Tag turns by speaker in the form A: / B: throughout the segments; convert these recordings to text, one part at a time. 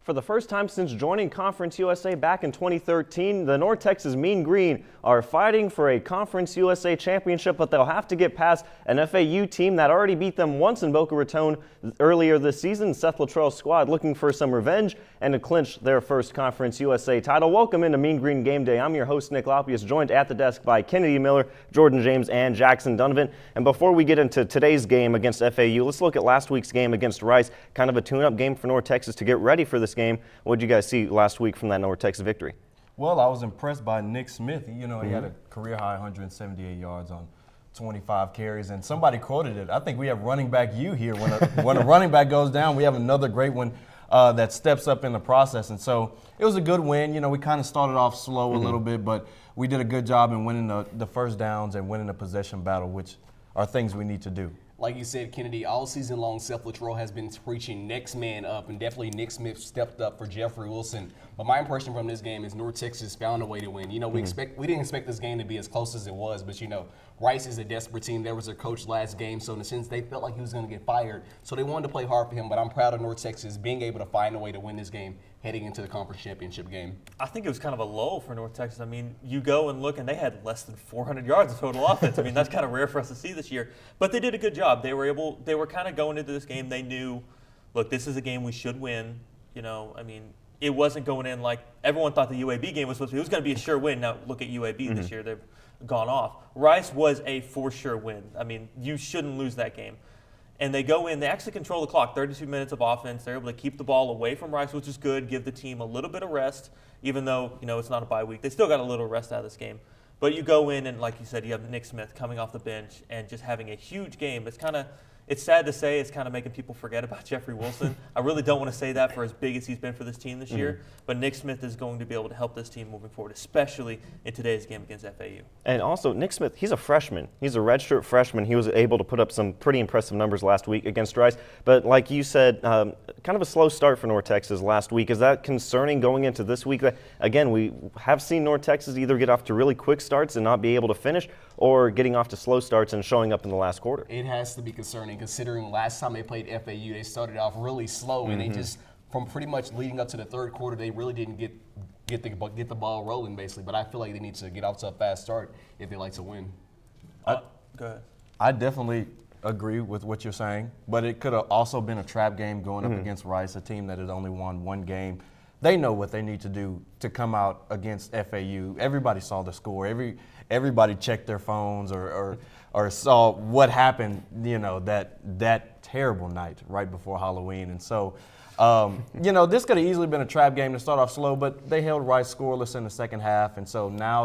A: For the first time since joining Conference USA back in 2013, the North Texas Mean Green are fighting for a Conference USA championship, but they'll have to get past an FAU team that already beat them once in Boca Raton earlier this season. Seth Luttrell's squad looking for some revenge and to clinch their first Conference USA title. Welcome into Mean Green Game Day. I'm your host, Nick Lopius, joined at the desk by Kennedy Miller, Jordan James, and Jackson Donovan. And before we get into today's game against FAU, let's look at last week's game against Rice, kind of a tune-up game for North Texas to get ready for this game. What did you guys see last week from that North Texas victory?
B: Well, I was impressed by Nick Smith. You know, he had a career-high 178 yards on 25 carries, and somebody quoted it. I think we have running back you here. When a running back goes down, we have another great one that steps up in the process. And so it was a good win. You know, we kind of started off slow a little bit, but we did a good job in winning the first downs and winning the possession battle, which are things we need to do.
C: Like you said, Kennedy, all season long, Seth Luttrell has been preaching next man up, and definitely Nick Smith stepped up for Jeffrey Wilson. But my impression from this game is North Texas found a way to win. You know, we didn't expect this game to be as close as it was, but you know, Rice is a desperate team. There was their coach last game, so in a sense, they felt like he was going to get fired. So they wanted to play hard for him, but I'm proud of North Texas being able to find a way to win this game heading into the conference championship game.
D: I think it was kind of a lull for North Texas. I mean, you go and look, and they had less than 400 yards of total offense. I mean, that's kind of rare for us to see this year. But they did a good job. They were kind of going into this game. They knew, look, this is a game we should win. You know, I mean, it wasn't going in like everyone thought the UAB game was supposed to be. It was going to be a sure win. Now, look at UAB this year. They've gone off. Rice was a for sure win. I mean, you shouldn't lose that game. And they go in, they actually control the clock, 32 minutes of offense. They're able to keep the ball away from Rice, which is good, give the team a little bit of rest, even though, you know, it's not a bye week. They still got a little rest out of this game. But you go in and, like you said, you have Nick Smith coming off the bench and just having a huge game. It's sad to say it's kind of making people forget about Jeffrey Wilson. I really don't want to say that for as big as he's been for this team this year, but Nick Smith is going to be able to help this team moving forward, especially in today's game against FAU.
A: And also, Nick Smith, he's a freshman. He's a redshirt freshman. He was able to put up some pretty impressive numbers last week against Rice. But like you said, kind of a slow start for North Texas last week. Is that concerning going into this week? Again, we have seen North Texas either get off to really quick starts and not be able to finish, or getting off to slow starts and showing up in the last quarter.
C: It has to be concerning, considering last time they played FAU, they started off really slow, and they just, from pretty much leading up to the third quarter, they really didn't get the ball rolling, basically. But I feel like they need to get off to a fast start if they like to win.
D: Go ahead.
B: I definitely agree with what you're saying, but it could have also been a trap game going up against Rice, a team that has only won one game. They know what they need to do to come out against FAU. Everybody saw the score. Everybody checked their phones or saw what happened, you know, that terrible night right before Halloween. And so, you know, this could have easily been a trap game to start off slow, but they held Rice scoreless in the second half, and so now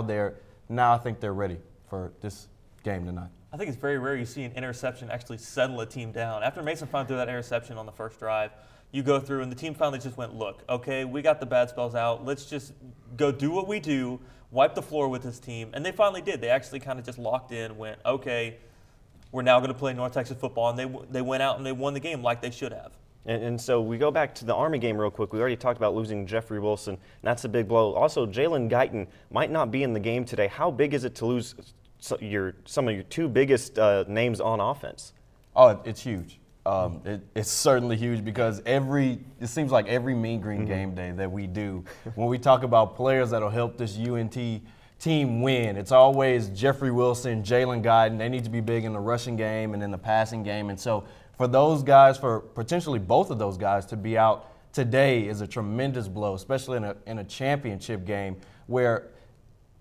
B: I think they're ready for this game tonight.
D: I think it's very rare you see an interception actually settle a team down. After Mason finally threw that interception on the first drive, you go through and the team finally just went, look, okay, we got the bad spells out. Let's just go do what we do, wipe the floor with this team. And they finally did. They actually kind of just locked in, went, okay, we're now going to play North Texas football. And they went out and they won the game like they should have.
A: And so we go back to the Army game real quick. We already talked about losing Jeffrey Wilson, and that's a big blow. Also, Jalen Guyton might not be in the game today. How big is it to lose some of your two biggest names on offense?
B: Oh, it's huge. It's certainly huge because it seems like every Mean Green game day that we do, when we talk about players that will help this UNT team win, it's always Jeffrey Wilson, Jalen Guyton. They need to be big in the rushing game and in the passing game. And so for those guys, for potentially both of those guys to be out today is a tremendous blow, especially in a championship game where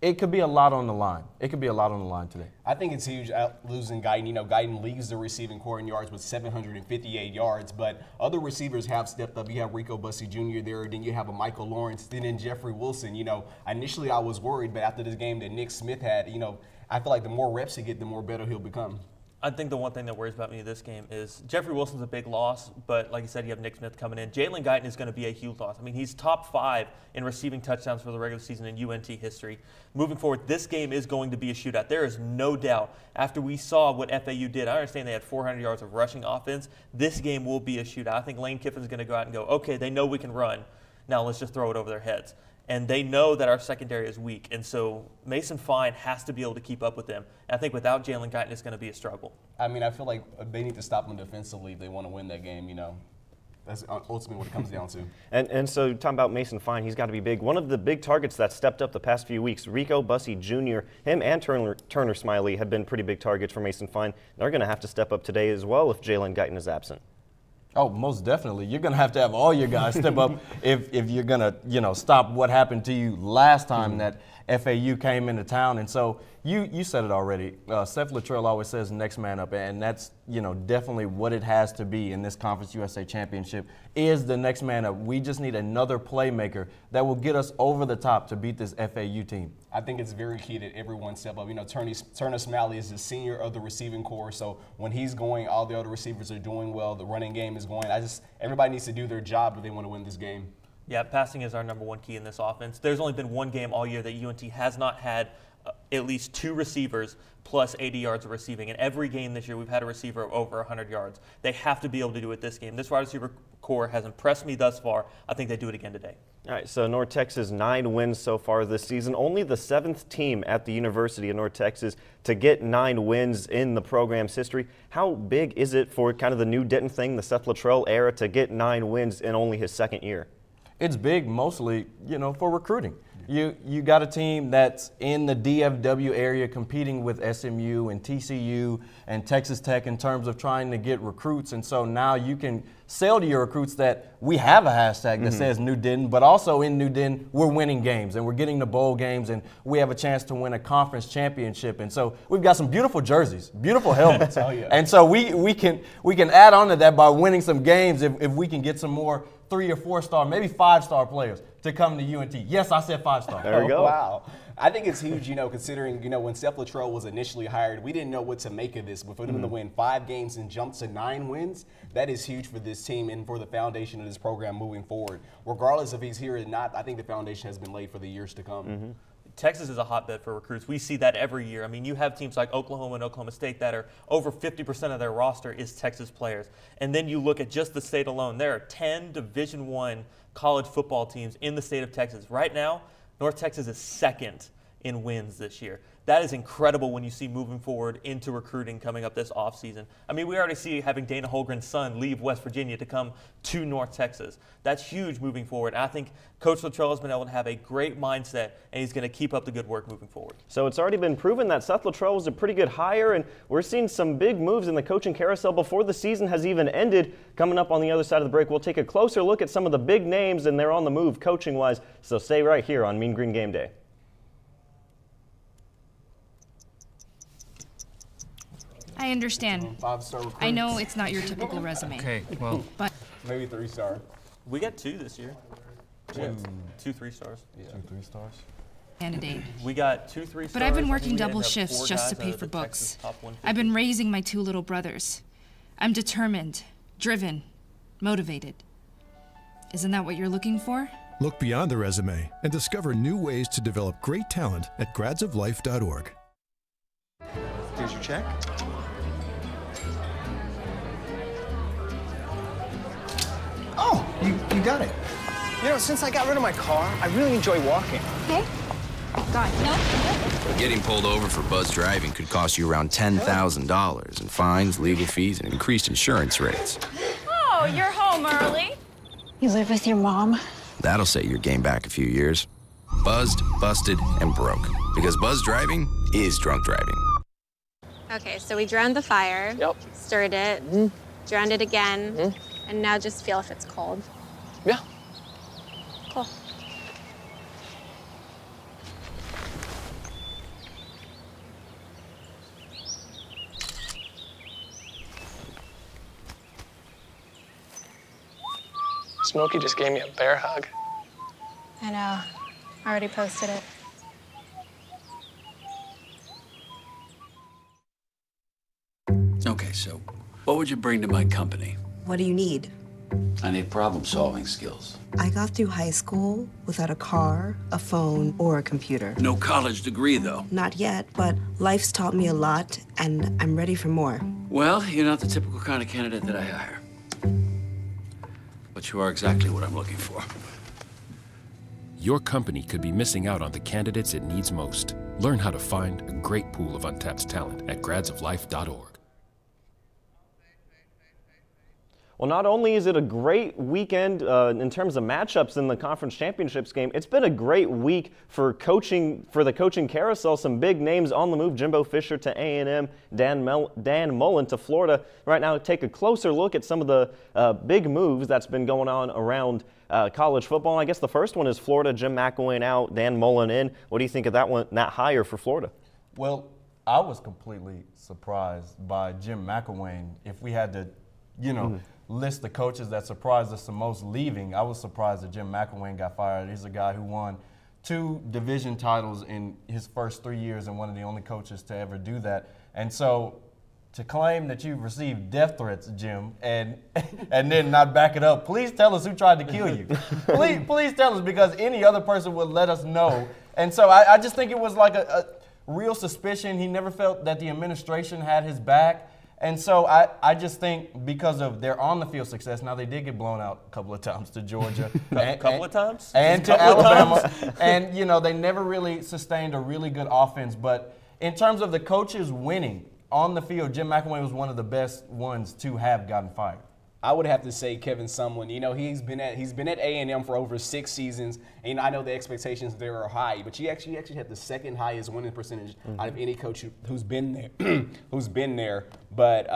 B: it could be a lot on the line. It could be a lot on the line today.
C: I think it's huge losing Guyton. You know, Guyton leads the receiving core in yards with 758 yards, but other receivers have stepped up. You have Rico Bussey Jr. there, then you have a Michael Lawrence, then Jeffrey Wilson. You know, initially I was worried, but after this game that Nick Smith had, you know, I feel like the more reps he gets, the more better he'll become.
D: I think the one thing that worries about me in this game is Jeffrey Wilson's a big loss, but like you said, you have Nick Smith coming in. Jalen Guyton is going to be a huge loss. I mean, he's top 5 in receiving touchdowns for the regular season in UNT history. Moving forward, this game is going to be a shootout. There is no doubt. After we saw what FAU did, I understand they had 400 yards of rushing offense. This game will be a shootout. I think Lane Kiffin's going to go out and go, okay, they know we can run. Now let's just throw it over their heads. And they know that our secondary is weak. And so Mason Fine has to be able to keep up with them. And I think without Jalen Guyton, it's going to be a struggle.
C: I mean, I feel like they need to stop them defensively if they want to win that game, you know. That's ultimately what it comes down to.
A: And so talking about Mason Fine, he's got to be big. One of the big targets that stepped up the past few weeks, Rico Bussey Jr., him and Turner Smiley have been pretty big targets for Mason Fine. They're going to have to step up today as well if Jalen Guyton is absent.
B: Oh, most definitely. You're going to have all your guys step up if you're going to, stop what happened to you last time that FAU came into town. And so you said it already. Seth Luttrell always says next man up, and that's, definitely what it has to be in this Conference USA Championship is the next man up. We just need another playmaker that will get us over the top to beat this FAU team.
C: I think it's very key that everyone step up. Turner Smalley is the senior of the receiving corps, so when he's going, all the other receivers are doing well. The running game is going. Everybody needs to do their job if they want to win this game.
D: Yeah, passing is our number one key in this offense. There's only been one game all year that UNT has not had at least 2 receivers plus 80 yards of receiving. In every game this year, we've had a receiver of over 100 yards. They have to be able to do it this game. This wide receiver core has impressed me thus far. I think they do it again today.
A: All right, so North Texas 9 wins so far this season. Only the 7th team at the University of North Texas to get 9 wins in the program's history. How big is it for kind of the new Denton thing, the Seth Luttrell era, to get 9 wins in only his 2nd year?
B: It's big mostly, for recruiting. You got a team that's in the DFW area competing with SMU and TCU and Texas Tech in terms of trying to get recruits. And so now you can sell to your recruits that we have a hashtag that says New Denton, but also in New Denton, we're winning games and we're getting to bowl games and we have a chance to win a conference championship. And so we've got some beautiful jerseys, beautiful helmets.
C: Oh, yeah.
B: And so we can add on to that by winning some games if we can get some more 3- or 4-star, maybe 5-star players to come to UNT. Yes, I said 5-star.
A: There we go.
C: Wow. I think it's huge, considering, when Seth Luttrell was initially hired, we didn't know what to make of this. But for them to win 5 games and jump to 9 wins, that is huge for this team and for the foundation of this program moving forward. Regardless if he's here or not, I think the foundation has been laid for the years to come.
D: Texas is a hotbed for recruits. We see that every year. I mean, you have teams like Oklahoma and Oklahoma State that are over 50% of their roster is Texas players. And then you look at just the state alone. There are 10 Division I college football teams in the state of Texas. Right now, North Texas is 2nd in wins this year. That is incredible when you see moving forward into recruiting coming up this offseason. I mean, we already see having Dana Holmgren's son leave West Virginia to come to North Texas. That's huge moving forward. I think Coach Luttrell has been able to have a great mindset, and he's going to keep up the good work moving forward.
A: So it's already been proven that Seth Luttrell was a pretty good hire, and we're seeing some big moves in the coaching carousel before the season has even ended. Coming up on the other side of the break, we'll take a closer look at some of the big names, and they're on the move coaching-wise. So stay right here on Mean Green Game Day.
E: I understand.
C: 5-star recruits.
E: I know it's not your typical resume.
F: Okay, well,
E: But
C: Maybe 3-star.
D: We got 2 this year. 2 3-stars.
C: Yeah.
B: 2 3-stars.
E: candidate.
D: We got 2 3-stars.
E: But I've been working
D: We ended
E: double
D: up
E: shifts
D: 4
E: just to
D: guys
E: pay
D: out of
E: for
D: the Texas
E: books.
D: top 150.
E: I've been raising my 2 little brothers. I'm determined, driven, motivated. Isn't that what you're looking for?
G: Look beyond the resume and discover new ways to develop great talent at gradsoflife.org.
H: Here's your check. Oh, you got it. Since I got rid of my car, I really enjoy walking.
I: Okay. God, no.
J: Getting pulled over for buzz driving could cost you around $10,000 in fines, legal fees, and increased insurance rates.
I: Oh, you're home early. You live with your mom?
J: That'll set your game back a few years. Buzzed, busted, and broke. Because buzz driving is drunk driving.
K: Okay, so we drowned the fire.
H: Yep.
K: Stirred it. Drowned it again. And now just feel if it's cold.
H: Yeah.
K: Cool.
H: Smokey just gave me a bear hug.
K: I know. I already posted it.
L: Okay, so what would you bring to my company?
M: What do you need?
L: I need problem-solving skills.
M: I got through high school without a car, a phone, or a computer.
L: No college degree, though.
M: Not yet, but life's taught me a lot, and I'm ready for more.
L: Well, you're not the typical kind of candidate that I hire. But you are exactly what I'm looking for.
N: Your company could be missing out on the candidates it needs most. Learn how to find a great pool of untapped talent at gradsoflife.org.
A: Well, not only is it a great weekend in terms of matchups in the conference championships game, it's been a great week for coaching, for the coaching carousel. Some big names on the move: Jimbo Fisher to A&M, Dan Mullen to Florida. Right now, take a closer look at some of the big moves that's been going on around college football. And I guess the first one is Florida. Jim McElwain out, Dan Mullen in. What do you think of that one, that hire for Florida?
B: Well, I was completely surprised by Jim McElwain. If we had to, list the coaches that surprised us the most leaving, I was surprised that Jim McElwain got fired. He's a guy who won 2 division titles in his first 3 years and one of the only coaches to ever do that. And so to claim that you've received death threats, Jim, and then not back it up, please tell us who tried to kill you. please tell us, because any other person would let us know. And so I just think it was like a real suspicion. He never felt that the administration had his back. And so I just think because of their on-the-field success, now they did get blown out a couple of times to Georgia.
D: A couple of times?
B: And to Alabama. And, they never really sustained a really good offense. But in terms of the coaches winning on the field, Jim McElwain was one of the best ones to have gotten fired.
C: I would have to say Kevin Sumlin. He's been at A&M for over 6 seasons, and I know the expectations there are high, but he actually had the second highest winning percentage out of any coach who's been there. But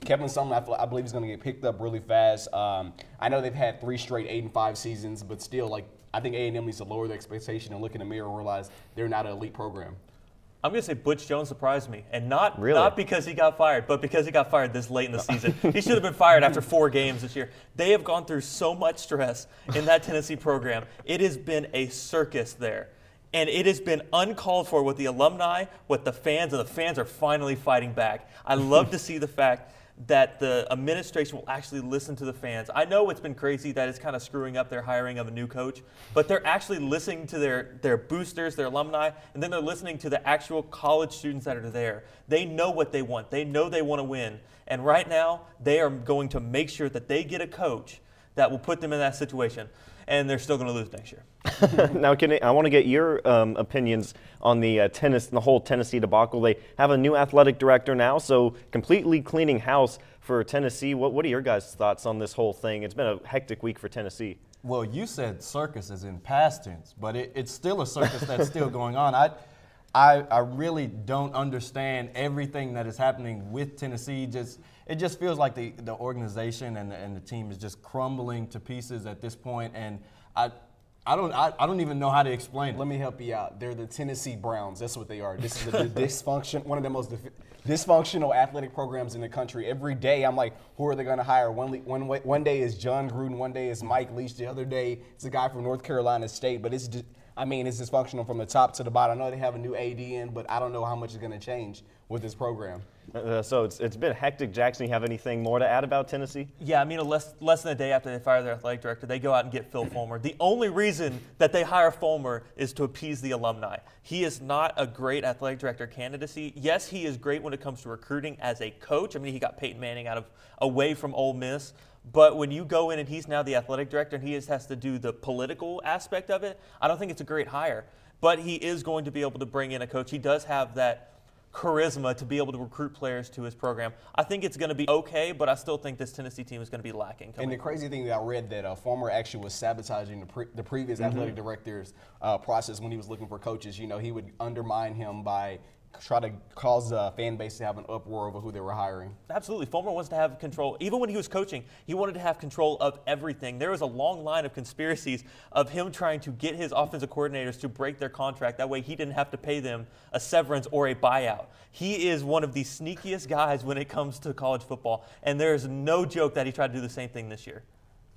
C: Kevin Sumlin, I believe, is going to get picked up really fast. I know they've had 3 straight 8-5 seasons, but still, I think A&M needs to lower the expectation and look in the mirror and realize they're not an elite program.
D: I'm going to say Butch Jones surprised me, and not because he got fired, but because he got fired this late in the season. He should have been fired after 4 games this year. They have gone through so much stress in that Tennessee program. It has been a circus there, and it has been uncalled for with the alumni, with the fans, and the fans are finally fighting back. I love to see the fact that the administration will actually listen to the fans. I know it's been crazy that it's kind of screwing up their hiring of a new coach, but they're actually listening to their boosters, their alumni, and then they're listening to the actual college students that are there. They know what they want. They know they want to win. And right now, they are going to make sure that they get a coach that will put them in that situation. And they're still going to lose next year.
A: Now, I want to get your opinions on the whole Tennessee debacle. They have a new athletic director now, so completely cleaning house for Tennessee. What are your guys' thoughts on this whole thing? It's been a hectic week for Tennessee.
B: Well, you said circus is in past tense, but it's still a circus that's still going on. I really don't understand everything that is happening with Tennessee. It just feels like the organization and the team is just crumbling to pieces at this point, and I don't even know how to explain it.
C: Let me help you out. They're the Tennessee Browns. That's what they are. This is one of the most dysfunctional athletic programs in the country. Every day I'm like, who are they going to hire? One day is John Gruden, one day is Mike Leach, the other day it's a guy from North Carolina State. But it's dysfunctional from the top to the bottom. I know they have a new AD in, but I don't know how much is going to change with this program.
A: So it's been hectic. Jackson, you have anything more to add about Tennessee?
D: Yeah, less than a day after they fire their athletic director, they go out and get Phil Fulmer. The only reason that they hire Fulmer is to appease the alumni. He is not a great athletic director candidacy. Yes, he is great when it comes to recruiting as a coach. He got Peyton Manning away from Ole Miss. But when you go in and he's now the athletic director and he has to do the political aspect of it, I don't think it's a great hire. But he is going to be able to bring in a coach. He does have that charisma to be able to recruit players to his program. I think it's going to be okay, but I still think this Tennessee team is going to be lacking.
C: And the crazy thing that I read that Fulmer actually was sabotaging the previous athletic director's process when he was looking for coaches. He would undermine him by try to cause the fan base to have an uproar over who they were hiring.
D: Absolutely. Fulmer wants to have control. Even when he was coaching, he wanted to have control of everything. There was a long line of conspiracies of him trying to get his offensive coordinators to break their contract. That way he didn't have to pay them a severance or a buyout. He is one of the sneakiest guys when it comes to college football, and there is no joke that he tried to do the same thing this year.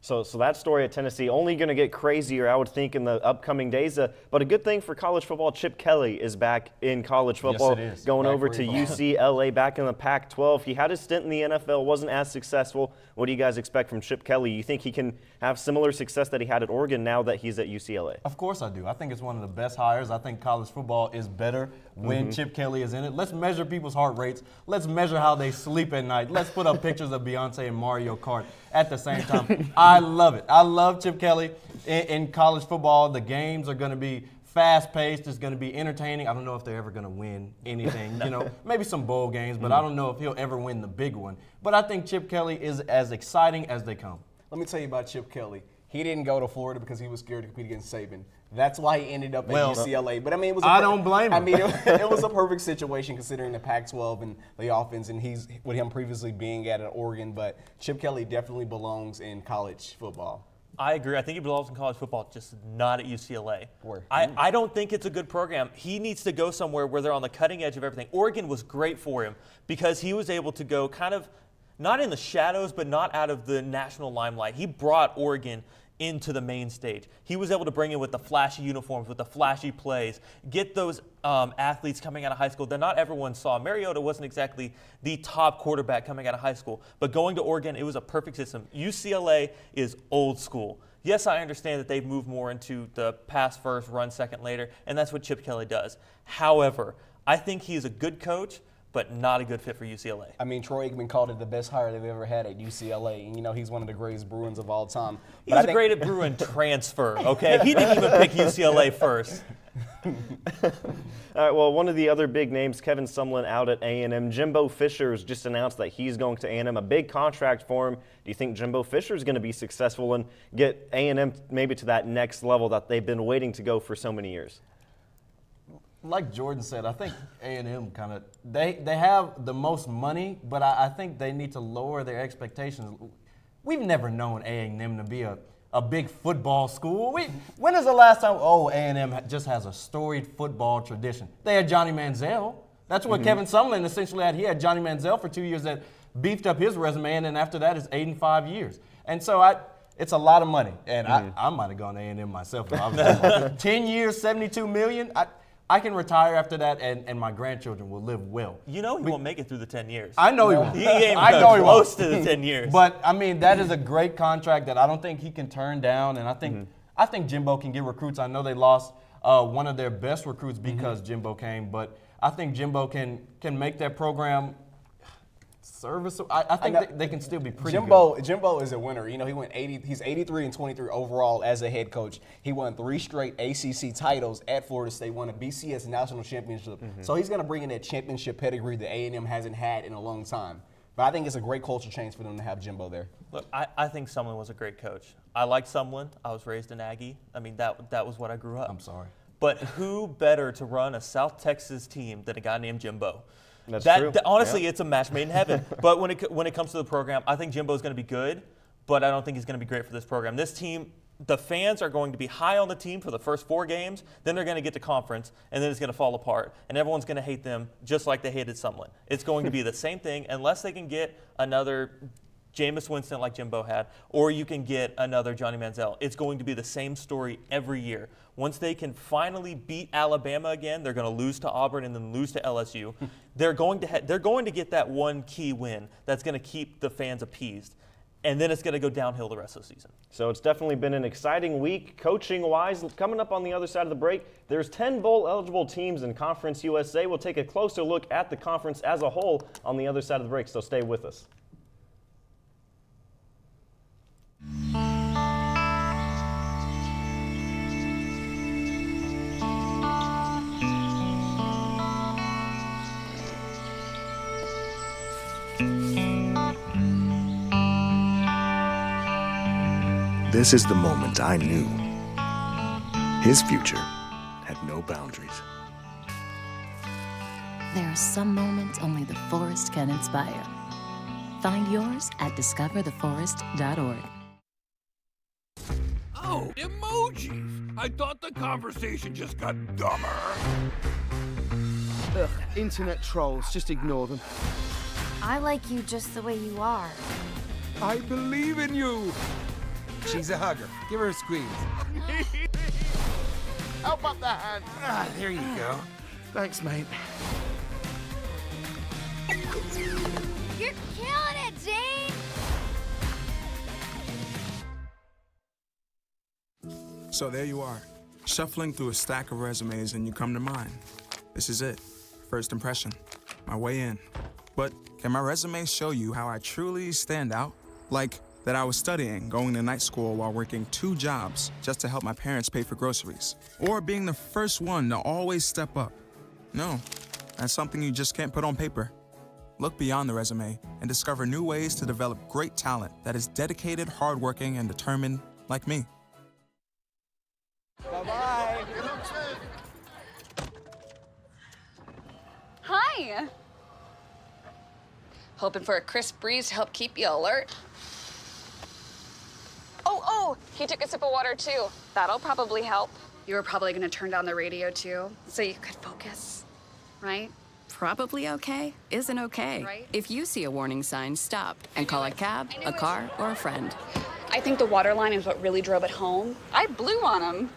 A: So that story at Tennessee only going to get crazier, I would think, in the upcoming days. But a good thing for college football, Chip Kelly is back in college football,
B: yes, it is.
A: going
B: back
A: over to UCLA, back in the Pac-12. He had his stint in the NFL, wasn't as successful. What do you guys expect from Chip Kelly? You think he can have similar success that he had at Oregon now that he's at UCLA?
B: Of course I do. I think it's one of the best hires. I think college football is better when Chip Kelly is in it. Let's measure people's heart rates. Let's measure how they sleep at night. Let's put up pictures of Beyonce and Mario Kart at the same time. I love it. I love Chip Kelly in college football. The games are going to be fast-paced. It's going to be entertaining. I don't know if they're ever going to win anything. You know, maybe some bowl games, but I don't know if he'll ever win the big one. But I think Chip Kelly is as exciting as they come.
C: Let me tell you about Chip Kelly. He didn't go to Florida because he was scared to compete against Saban. That's why he ended up at UCLA. But I mean, it was.
B: I don't blame him.
C: I mean, it was a perfect situation considering the Pac-12 and the offense, and he's with him previously being at Oregon. But Chip Kelly definitely belongs in college football.
D: I agree. I think he belongs in college football, just not at UCLA.
C: Where?
D: I don't think it's a good program. He needs to go somewhere where they're on the cutting edge of everything. Oregon was great for him because he was able to go kind of not in the shadows, but not out of the national limelight. He brought Oregon into the main stage. He was able to bring in with the flashy uniforms, with the flashy plays, get those athletes coming out of high school that not everyone saw. Mariota wasn't exactly the top quarterback coming out of high school, but going to Oregon, it was a perfect system. UCLA is old school. Yes, I understand that they've moved more into the pass first, run second later, and that's what Chip Kelly does. However, I think he's a good coach, but not a good fit for UCLA.
C: I mean, Troy Aikman called it the best hire they've ever had at UCLA. And, you know, he's one of the greatest Bruins of all time.
D: He's a great at Bruin transfer, okay? He didn't even pick UCLA first.
A: All right, well, one of the other big names, Kevin Sumlin out at A&M. Jimbo Fisher's just announced that he's going to A&M, a big contract for him. Do you think Jimbo Fisher is going to be successful and get A&M maybe to that next level that they've been waiting to go for so many years?
B: Like Jordan said, I think A&M kind of they have the most money, but I think they need to lower their expectations. We've never known A&M to be a big football school. When is the last time? Oh, A&M just has a storied football tradition. They had Johnny Manziel. That's what Kevin Sumlin essentially had. He had Johnny Manziel for 2 years that beefed up his resume, and then after that is 8 and 5 years. And so it's a lot of money, and I might have gone to A&M myself. If I was 10 years, $72 million. I can retire after that, and my grandchildren will live well.
D: You know he won't make it through the 10 years.
B: I know he won't.
D: He ain't close to the 10 years.
B: But, I mean, that is a great contract that I don't think he can turn down, and I think Jimbo can get recruits. I know they lost one of their best recruits because Jimbo came, but I think Jimbo can make that program serviceable. I think they can still be pretty good.
C: Jimbo is a winner. You know, he's 83 and 23 overall as a head coach. He won 3 straight ACC titles at Florida State, won a BCS national championship. So he's going to bring in that championship pedigree that A&M hasn't had in a long time. But I think it's a great culture change for them to have Jimbo there.
D: Look, I think Sumlin was a great coach. I like Sumlin. I was raised in Aggie. I mean, that was what I grew up.
B: I'm sorry.
D: But who better to run a South Texas team than a guy named Jimbo?
A: That's true.
D: Honestly, it's a match made in heaven. But when it comes to the program, I think Jimbo's going to be good, but I don't think he's going to be great for this program. This team, the fans are going to be high on the team for the first 4 games, then they're going to get to conference, and then it's going to fall apart, and everyone's going to hate them just like they hated Sumlin. It's going to be the same thing unless they can get another Jameis Winston like Jimbo had, or you can get another Johnny Manziel. It's going to be the same story every year. Once they can finally beat Alabama again, they're going to lose to Auburn and then lose to LSU. They're going to get that one key win that's going to keep the fans appeased. And then it's going to go downhill the rest of the season.
A: So it's definitely been an exciting week coaching-wise. Coming up on the other side of the break, there's 10 bowl-eligible teams in Conference USA. We'll take a closer look at the conference as a whole on the other side of the break, so stay with us.
F: This is the moment I knew his future had no boundaries.
O: There are some moments only the forest can inspire. Find yours at discovertheforest.org.
P: Oh, emojis! I thought the conversation just got dumber.
Q: Ugh, internet trolls, just ignore them.
I: I like you just the way you are.
P: I believe in you! She's a hugger. Give her a squeeze. Help up the hand. Ah, there you go.
Q: Thanks, mate.
I: You're killing it, Jane!
R: So there you are, shuffling through a stack of resumes and you come to mine. This is it, first impression, my way in. But can my resume show you how I truly stand out? Like, that I was studying, going to night school while working 2 jobs just to help my parents pay for groceries, or being the first one to always step up. No, that's something you just can't put on paper. Look beyond the resume and discover new ways to develop great talent that is dedicated, hardworking, and determined like me.
S: Bye-bye.
T: Hi. Hoping for a crisp breeze to help keep you alert. Oh, he took a sip of water too. That'll probably help. You were probably gonna turn down the radio too, so you could focus, right?
U: Probably okay isn't okay.
T: Right?
U: If you see a warning sign, stop and call a cab, a car, or a friend.
T: I think the water line is what really drove it home. I blew on him.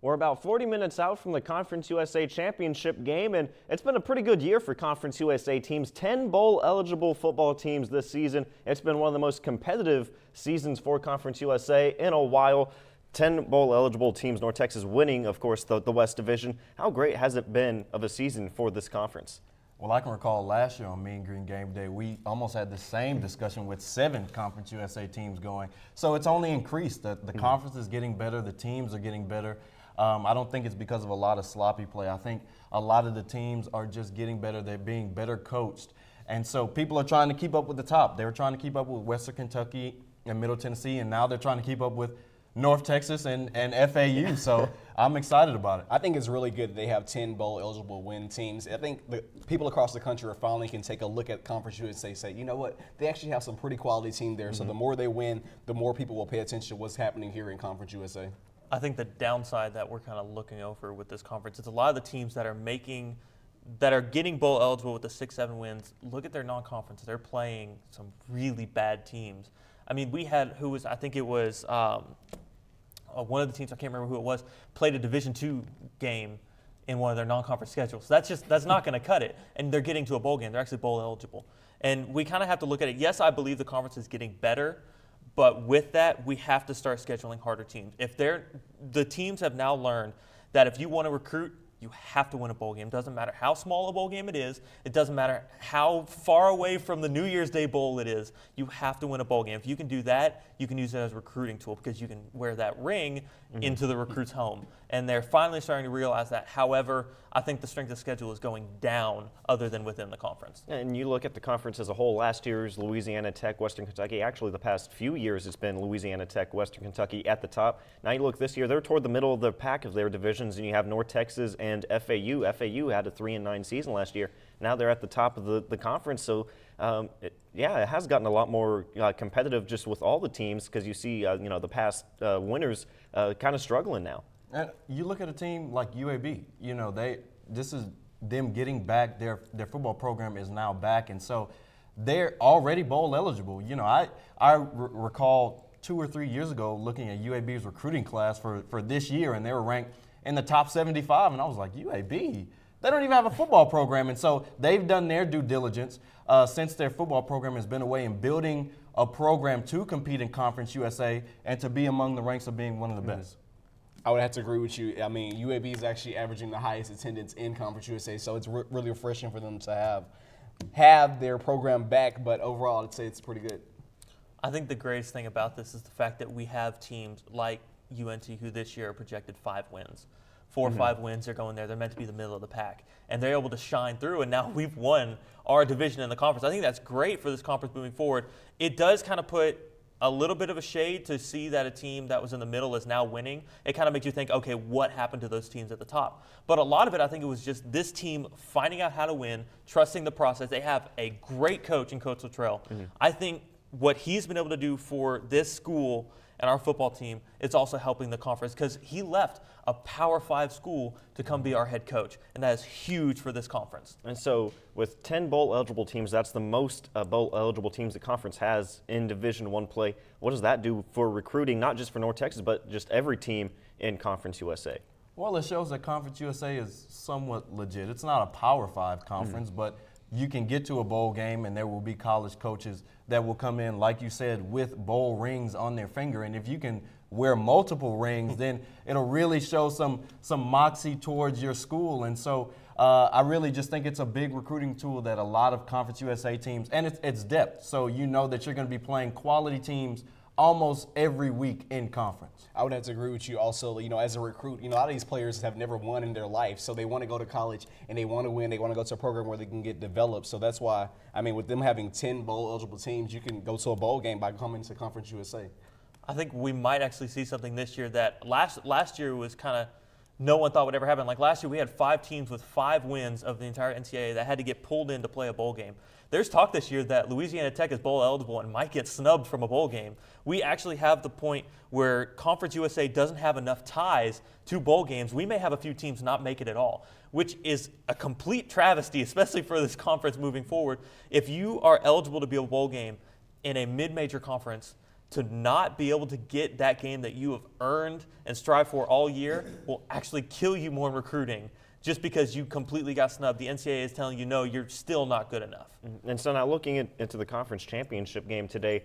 A: We're about 40 minutes out from the Conference USA Championship game, and it's been a pretty good year for Conference USA teams. 10 bowl-eligible football teams this season. It's been one of the most competitive seasons for Conference USA in a while. 10 bowl-eligible teams, North Texas winning, of course, the West Division. How great has it been of a season for this conference?
B: Well, I can recall last year on Mean Green Game Day, we almost had the same discussion with 7 Conference USA teams going. So it's only increased. The conference is getting better. The teams are getting better. I don't think it's because of a lot of sloppy play. I think a lot of the teams are just getting better. They're being better coached. And so people are trying to keep up with the top. They were trying to keep up with Western Kentucky and Middle Tennessee, and now they're trying to keep up with North Texas and FAU. So I'm excited about it.
C: I think it's really good that they have 10 bowl-eligible win teams. I think the people across the country are finally can take a look at Conference USA and say, you know what, they actually have some pretty quality team there. So the more they win, the more people will pay attention to what's happening here in Conference USA.
D: I think the downside that we're kind of looking over with this conference is a lot of the teams that are getting bowl eligible with the 6-7 wins. Look at their non-conference; they're playing some really bad teams. I mean, we had I think it was one of the teams, I can't remember who it was, played a Division II game in one of their non-conference schedules. So that's not going to cut it. And they're getting to a bowl game; they're actually bowl eligible. And we kind of have to look at it. Yes, I believe the conference is getting better. But with that, we have to start scheduling harder teams. The teams have now learned that if you want to recruit, you have to win a bowl game. It doesn't matter how small a bowl game it is. It doesn't matter how far away from the New Year's Day Bowl it is. You have to win a bowl game. If you can do that, you can use it as a recruiting tool because you can wear that ring into the recruit's home. And they're finally starting to realize that. However, I think the strength of schedule is going down other than within the conference.
A: And you look at the conference as a whole. Last year's Louisiana Tech, Western Kentucky. Actually, the past few years it's been Louisiana Tech, Western Kentucky at the top. Now you look this year, they're toward the middle of the pack of their divisions, and you have North Texas and FAU. FAU had a 3-9 season last year. Now they're at the top of the conference. So, it has gotten a lot more competitive just with all the teams because you see, the past winners kind of struggling now.
B: And you look at a team like UAB. This is them getting back. Their football program is now back, and so they're already bowl eligible. I recall 2 or 3 years ago looking at UAB's recruiting class for this year, and they were ranked in the top 75, and I was like, UAB? They don't even have a football program, and so they've done their due diligence since their football program has been away in building a program to compete in Conference USA and to be among the ranks of being one of the best.
C: I would have to agree with you. I mean, UAB is actually averaging the highest attendance in Conference USA, so it's really refreshing for them to have their program back, but overall I'd say it's pretty good.
D: I think the greatest thing about this is the fact that we have teams like UNT who this year are projected 5 wins. 4 or 5 wins, they're going there. They're meant to be the middle of the pack. And they're able to shine through, and now we've won our division in the conference. I think that's great for this conference moving forward. It does kind of put a little bit of a shade to see that a team that was in the middle is now winning. It kind of makes you think, okay, what happened to those teams at the top? But a lot of it, I think it was just this team finding out how to win, trusting the process. They have a great coach in Coach Luttrell. I think what he's been able to do for this school and our football team is also helping the conference because he left a Power 5 school to come be our head coach, and that is huge for this conference.
A: And so with 10 bowl-eligible teams, that's the most bowl-eligible teams the conference has in Division I play. What does that do for recruiting, not just for North Texas, but just every team in Conference USA?
B: Well, it shows that Conference USA is somewhat legit. It's not a Power 5 conference, but you can get to a bowl game and there will be college coaches that will come in, like you said, with bowl rings on their finger. And if you can wear multiple rings, then it'll really show some moxie towards your school. And so I really just think it's a big recruiting tool that a lot of Conference USA teams, and it's depth. So you know that you're going to be playing quality teams almost every week in conference.
C: I would have to agree with you also, as a recruit, a lot of these players have never won in their life, so they want to go to college and they want to win. They want to go to a program where they can get developed. So that's why, with them having 10 bowl-eligible teams, you can go to a bowl game by coming to Conference USA.
D: I think we might actually see something this year that last year was kind of no one thought would ever happen. Like last year, we had 5 teams with 5 wins of the entire NCAA that had to get pulled in to play a bowl game. There's talk this year that Louisiana Tech is bowl eligible and might get snubbed from a bowl game. We actually have the point where Conference USA doesn't have enough ties to bowl games. We may have a few teams not make it at all, which is a complete travesty, especially for this conference moving forward. If you are eligible to be a bowl game in a mid-major conference, to not be able to get that game that you have earned and strive for all year will actually kill you more in recruiting just because you completely got snubbed. The NCAA is telling you, no, you're still not good enough.
A: And so now looking into the conference championship game today,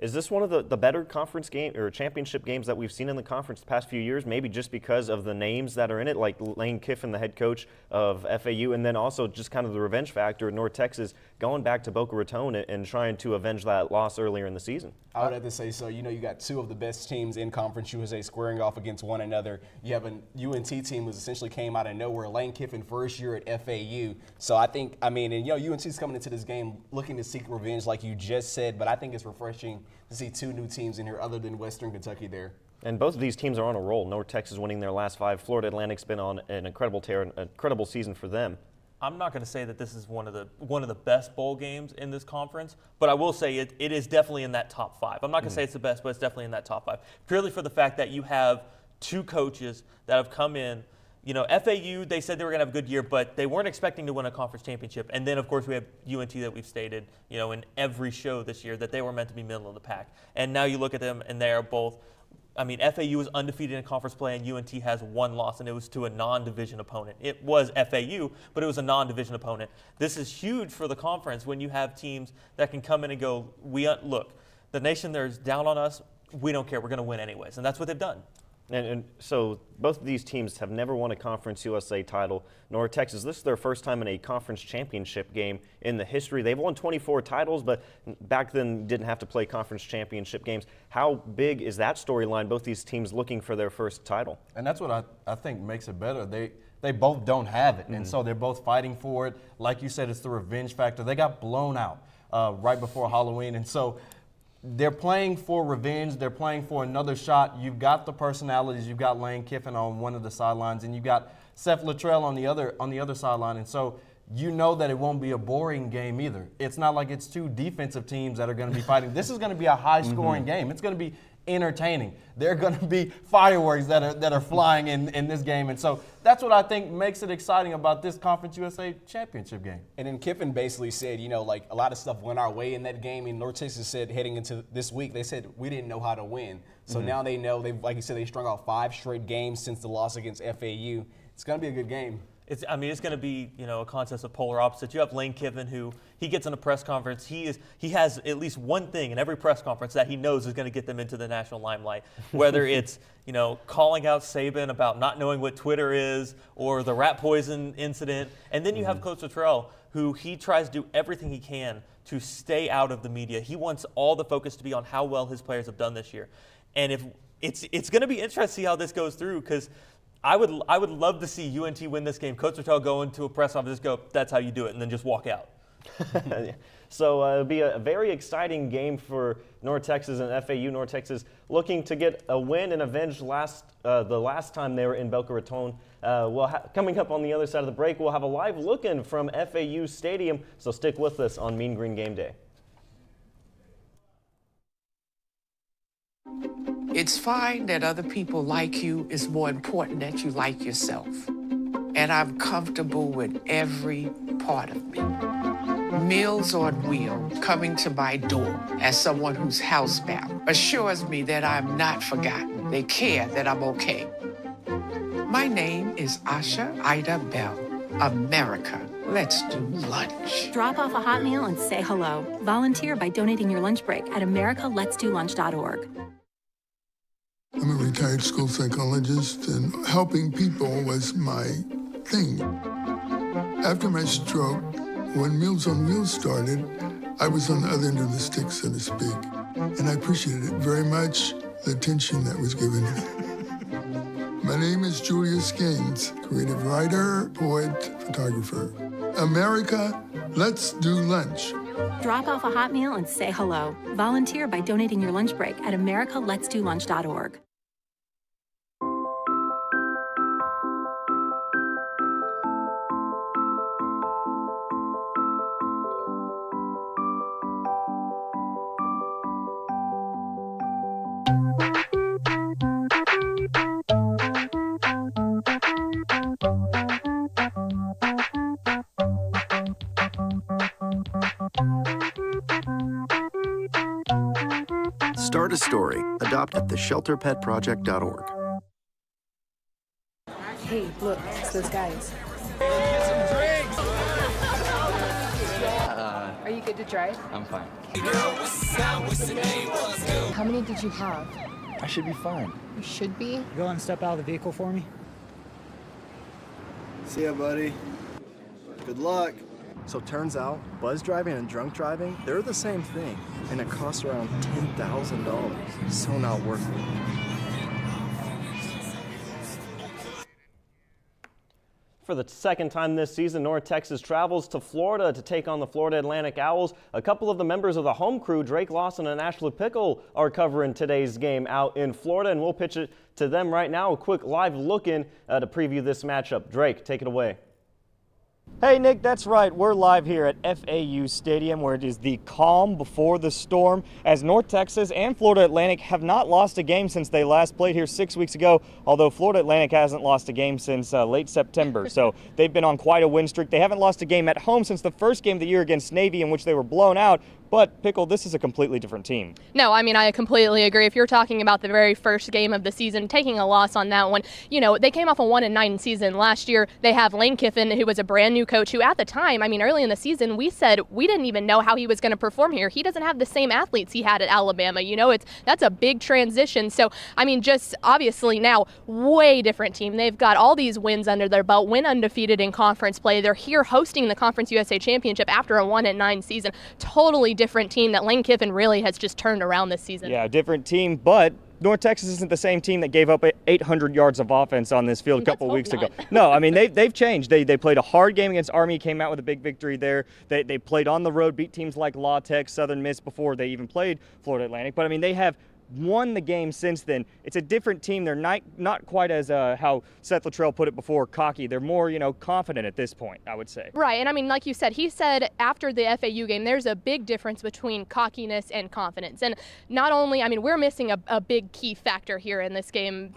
A: is this one of the better conference game or championship games that we've seen in the conference the past few years, maybe just because of the names that are in it, like Lane Kiffin, the head coach of FAU, and then also just kind of the revenge factor at North Texas going back to Boca Raton and trying to avenge that loss earlier in the season?
C: I would have to say so. You got 2 of the best teams in Conference USA squaring off against one another. You have a UNT team who essentially came out of nowhere. Lane Kiffin first year at FAU. So I think, UNT's coming into this game looking to seek revenge like you just said, but I think it's refreshing to see 2 new teams in here other than Western Kentucky there.
A: And both of these teams are on a roll. North Texas winning their last 5. Florida Atlantic's been on an incredible tear, an incredible season for them.
D: I'm not going to say that this is one of the best bowl games in this conference, but I will say it is definitely in that top 5. I'm not going to say it's the best, but it's definitely in that top 5. Purely for the fact that you have 2 coaches that have come in. FAU, they said they were going to have a good year, but they weren't expecting to win a conference championship. And then, of course, we have UNT that we've stated, in every show this year that they were meant to be middle of the pack. And now you look at them, and they are both. FAU is undefeated in conference play, and UNT has 1 loss, and it was to a non-division opponent. It was FAU, but it was a non-division opponent. This is huge for the conference when you have teams that can come in and go, look, the nation there is down on us. We don't care. We're going to win anyways. And that's what they've done.
A: And so both of these teams have never won a Conference USA title. North Texas, this is their first time in a conference championship game in the history. They've won 24 titles, but back then didn't have to play conference championship games. How big is that storyline, both these teams looking for their first title?
B: And that's what I think makes it better. They both don't have it, and so they're both fighting for it. Like you said, it's the revenge factor. They got blown out right before Halloween, and so they're playing for revenge. They're playing for another shot. You've got the personalities. You've got Lane Kiffin on one of the sidelines, and you've got Seth Luttrell on the other sideline. And so you know that it won't be a boring game either. It's not like it's 2 defensive teams that are going to be fighting. This is going to be a high-scoring game. It's going to be entertaining. There are going to be fireworks that are flying in this game. And so that's what I think makes it exciting about this Conference USA championship game.
C: And then Kiffin basically said, a lot of stuff went our way in that game. And North Texas said heading into this week, they said we didn't know how to win. So now they know. Like you said, they strung out 5 straight games since the loss against FAU. It's going to be a good game.
D: It's going to be, a contest of polar opposites. You have Lane Kiffin, who he gets in a press conference. He has at least one thing in every press conference that he knows is going to get them into the national limelight. Whether it's, calling out Saban about not knowing what Twitter is, or the rat poison incident. And then you have Coach Luttrell, who he tries to do everything he can to stay out of the media. He wants all the focus to be on how well his players have done this year. And if it's going to be interesting to see how this goes through, because I would love to see UNT win this game. Coach Luttrell go into a press conference, just go, that's how you do it, and then just walk out.
A: So it'll be a very exciting game for North Texas and FAU. North Texas looking to get a win and avenge the last time they were in Boca Raton. Coming up on the other side of the break, we'll have a live look-in from FAU Stadium, so stick with us on Mean Green Game Day.
S: It's fine that other people like you. It's more important that you like yourself. And I'm comfortable with every part of me. Meals on Wheels coming to my door as someone who's housebound assures me that I'm not forgotten. They care that I'm okay. My name is Asha Ida Bell. America, let's do lunch.
V: Drop off a hot meal and say hello. Volunteer by donating your lunch break at americaletsdolunch.org.
W: I'm a retired school psychologist, and helping people was my thing. After my stroke, when Meals on Wheels started, I was on the other end of the stick, so to speak. And I appreciated it very much, the attention that was given. My name is Julius Gaines, creative writer, poet, photographer. America, let's do lunch.
V: Drop off a hot meal and say hello. Volunteer by donating your lunch break at americaletsdolunch.org.
F: Start a story. Adopt at theshelterpetproject.org.
E: Hey, look, it's those guys.
G: Get some drinks!
E: Are you good to drive?
G: I'm fine.
E: How many did you have?
G: I should be fine.
E: You should be?
J: Go and step out of the vehicle for me.
X: See ya, buddy. Good luck. So turns out, buzz driving and drunk driving, they're the same thing, and it costs around $10,000. So not worth it.
A: For the second time this season, North Texas travels to Florida to take on the Florida Atlantic Owls. A couple of the members of the home crew, Drake Lawson and Ashley Pickle, are covering today's game out in Florida, and we'll pitch it to them right now. A quick live look-in to preview this matchup. Drake, take it away.
Y: Hey Nick, that's right. We're live here at FAU Stadium where it is the calm before the storm as North Texas and Florida Atlantic have not lost a game since they last played here 6 weeks ago, although Florida Atlantic hasn't lost a game since late September. So they've been on quite a win streak. They haven't lost a game at home since the first game of the year against Navy in which they were blown out. But, Pickle, this is a completely different team.
Z: No, I mean, I completely agree. If you're talking about the very first game of the season, taking a loss on that one, you know, they came off a 1-9 season last year. They have Lane Kiffin, who was a brand new coach, who at the time, I mean, early in the season, we said we didn't even know how he was going to perform here. He doesn't have the same athletes he had at Alabama. You know, that's a big transition. So, I mean, just obviously now, way different team. They've got all these wins under their belt, win undefeated in conference play. They're here hosting the Conference USA Championship after a 1-9 season. Totally different team that Lane Kiffin really has just turned around this season.
Y: Yeah, different team, but North Texas isn't the same team that gave up 800 yards of offense on this field a couple weeks ago. No, I mean, they've changed. They played a hard game against Army, came out with a big victory there. They played on the road, beat teams like La Tech, Southern Miss before they even played Florida Atlantic. But, I mean, they have won the game since then. It's a different team. They're not quite as how Seth Luttrell put it before, cocky. They're more, you know, confident at this point, I would say.
Z: Right, and I mean, like you said, he said after the FAU game, there's a big difference between cockiness and confidence. And not only, I mean, we're missing a big key factor here in this game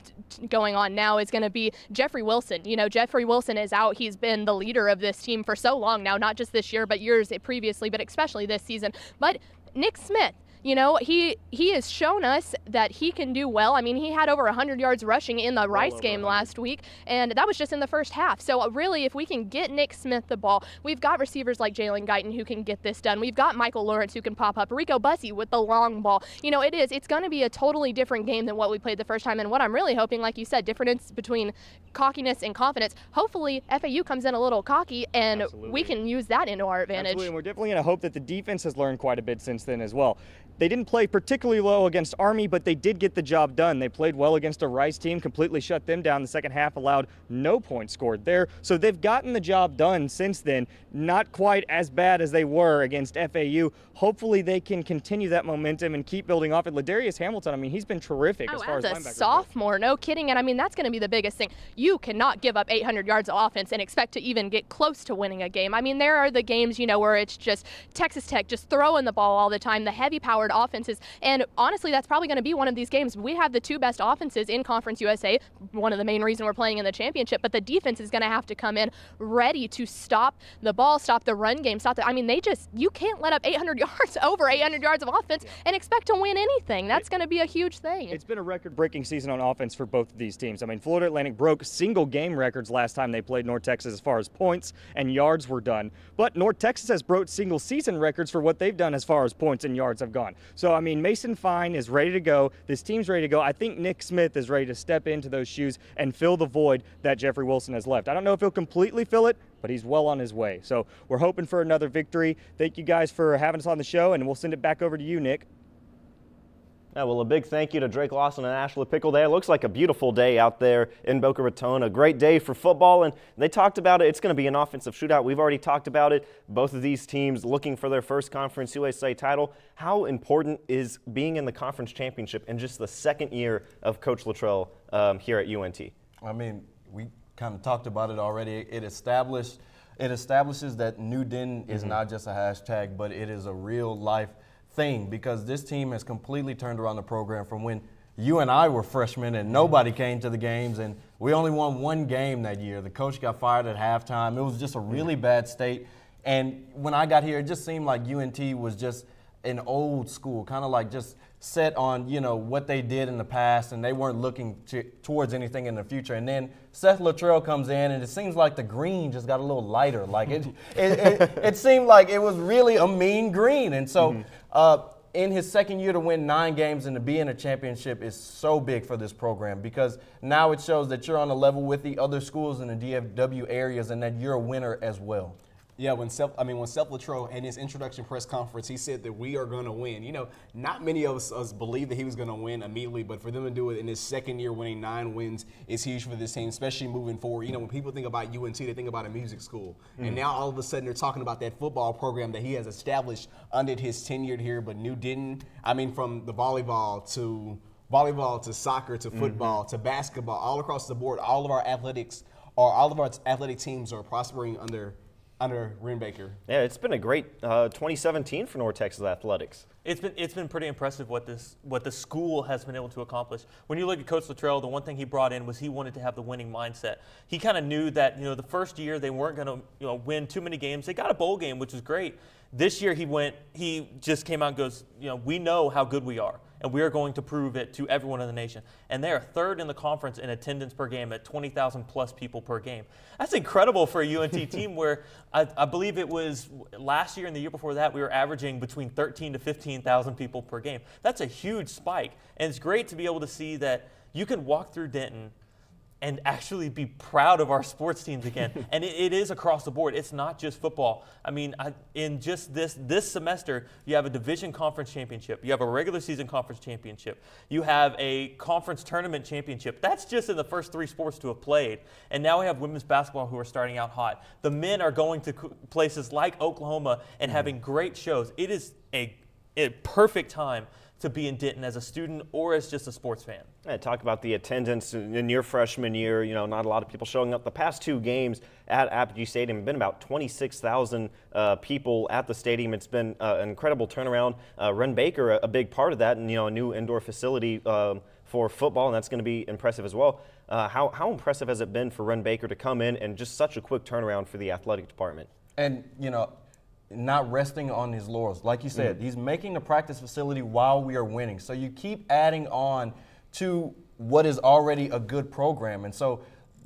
Z: going on now is going to be Jeffrey Wilson. You know, Jeffrey Wilson is out. He's been the leader of this team for so long now, not just this year, but years previously, but especially this season. But Nick Smith, you know, he has shown us that he can do well. I mean, he had over 100 yards rushing in the Rice game last week, and that was just in the first half. So really, if we can get Nick Smith the ball, we've got receivers like Jalen Guyton who can get this done. We've got Michael Lawrence who can pop up, Rico Bussey with the long ball. You know, it's going to be a totally different game than what we played the first time. And what I'm really hoping, like you said, difference between cockiness and confidence. Hopefully, FAU comes in a little cocky, and we can use that into our advantage.
Y: Absolutely, and we're definitely going to hope that the defense has learned quite a bit since then as well. They didn't play particularly well against Army, but they did get the job done. They played well against a Rice team, completely shut them down. The second half allowed no points scored there. So they've gotten the job done since then. Not quite as bad as they were against FAU. Hopefully they can continue that momentum and keep building off it. Ladarius Hamilton, I mean, he's been terrific as far as linebacker.
Z: As a sophomore, no kidding. And I mean, that's going to be the biggest thing. You cannot give up 800 yards of offense and expect to even get close to winning a game. I mean, there are the games, you know, where it's just Texas Tech just throwing the ball all the time, the heavy-powered offenses. And honestly, that's probably going to be one of these games. We have the two best offenses in Conference USA, one of the main reasons we're playing in the championship, but the defense is going to have to come in ready to stop the ball, stop the run game, I mean, you can't let up 800 yards, over 800 yards of offense and expect to win anything. That's going to be a huge thing.
Y: It's been a record-breaking season on offense for both of these teams. I mean, Florida Atlantic broke single game records last time they played North Texas as far as points and yards were done, but North Texas has broke single season records for what they've done as far as points and yards have gone. on. So, I mean, Mason Fine is ready to go. This team's ready to go. I think Nick Smith is ready to step into those shoes and fill the void that Jeffrey Wilson has left. I don't know if he'll completely fill it, but he's well on his way. So we're hoping for another victory. Thank you guys for having us on the show, and we'll send it back over to you, Nick.
A: Yeah, well, a big thank you to Drake Lawson and Ashley Pickle there. It looks like a beautiful day out there in Boca Raton, a great day for football, and they talked about it. It's going to be an offensive shootout. We've already talked about it. Both of these teams looking for their first Conference USA title. How important is being in the conference championship in just the second year of Coach Luttrell here at UNT?
B: I mean, we kind of talked about it already. It establishes that New Denton is not just a hashtag, but it is a real life thing, because this team has completely turned around the program from when you and I were freshmen and nobody came to the games, and we only won one game that year. The coach got fired at halftime. It was just a really bad state. And when I got here, it just seemed like UNT was just an old school, kind of like just set on, you know, what they did in the past, and they weren't looking towards anything in the future. And then Seth Luttrell comes in, and it seems like the green just got a little lighter. Like it seemed like it was really a mean green. And so in his second year to win 9 games and to be in a championship is so big for this program, because now it shows that you're on a level with the other schools in the DFW areas and that you're a winner as well.
C: Yeah, when Seth Luttrell in his introduction press conference, he said that we are going to win. You know, not many of us believed that he was going to win immediately, but for them to do it in his second year, winning 9 wins is huge for this team, especially moving forward. You know, when people think about UNT, they think about a music school. And now all of a sudden they're talking about that football program that he has established under his tenure here. But New Denton, I mean, from the volleyball to soccer to football to basketball, all across the board, all of our athletic teams are prospering under Ren Baker.
A: Yeah, it's been a great 2017 for North Texas athletics.
D: It's been pretty impressive what the school has been able to accomplish. When you look at Coach Luttrell, the one thing he brought in was he wanted to have the winning mindset. He kind of knew that, you know, the first year they weren't going to win too many games. They got a bowl game, which was great. This year he just came out and goes, you know, we know how good we are, and we are going to prove it to everyone in the nation. And they are 3rd in the conference in attendance per game at 20,000 plus people per game. That's incredible for a UNT team where I believe it was last year and the year before that we were averaging between 13 to 15,000 people per game. That's a huge spike. And it's great to be able to see that you can walk through Denton and actually be proud of our sports teams again. And it is across the board. It's not just football. I mean, in just this semester, you have a division conference championship. You have a regular season conference championship. You have a conference tournament championship. That's just in the first 3 sports to have played. And now we have women's basketball who are starting out hot. The men are going to places like Oklahoma and having great shows. It is a perfect time to be in Denton as a student or as just a sports fan.
A: Yeah, talk about the attendance in your freshman year. You know, not a lot of people showing up. The past 2 games at Apogee Stadium have been about 26,000 people at the stadium. It's been an incredible turnaround. Ren Baker, a big part of that, and a new indoor facility for football, and that's going to be impressive as well. How impressive has it been for Ren Baker to come in and just such a quick turnaround for the athletic department?
B: And not resting on his laurels. Like you said, he's making the practice facility while we are winning. So you keep adding on to what is already a good program. And so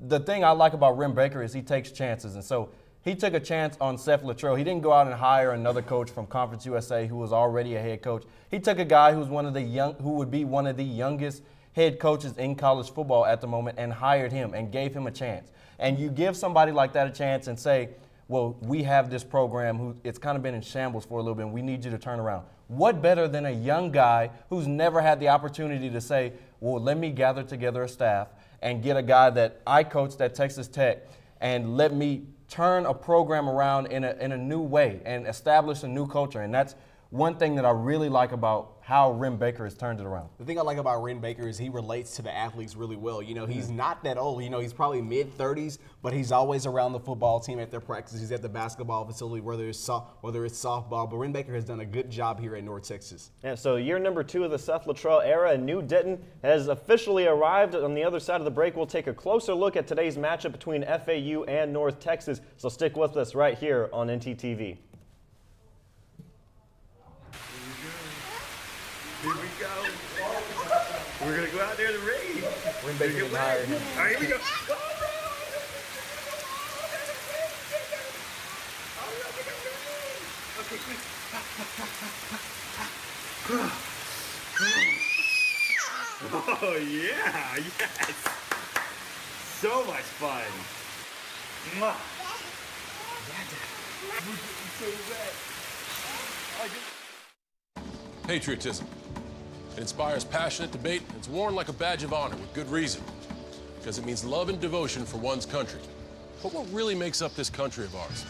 B: the thing I like about Ren Baker is he takes chances. And so he took a chance on Seth Luttrell. He didn't go out and hire another coach from Conference USA who was already a head coach. He took a guy who would be one of the youngest head coaches in college football at the moment and hired him and gave him a chance. And you give somebody like that a chance and say, well, we have this program it's kind of been in shambles for a little bit, and we need you to turn around. What better than a young guy who's never had the opportunity to say, well, let me gather together a staff and get a guy that I coached at Texas Tech and let me turn a program around in a new way and establish a new culture. And that's one thing that I really like about how Ren Baker has turned it around.
C: The thing I like about Ren Baker is he relates to the athletes really well. You know, he's not that old. You know, he's probably mid-30s, but he's always around the football team at their practices. He's at the basketball facility, whether it's softball. But Ren Baker has done a good job here at North Texas.
A: Yeah, so year number 2 of the Seth Luttrell era, and New Denton has officially arrived. On the other side of the break, we'll take a closer look at today's matchup between FAU and North Texas. So stick with us right here on NTTV.
G: Here we go. We're going to go out there to raid.
C: Ren Baker can hire him.
G: All right, here we go. Okay, quick. Oh, yeah, yes. So much fun. Mwah.
H: Patriotism. It inspires passionate debate, and it's worn like a badge of honor with good reason, because it means love and devotion for one's country. But what really makes up this country of ours?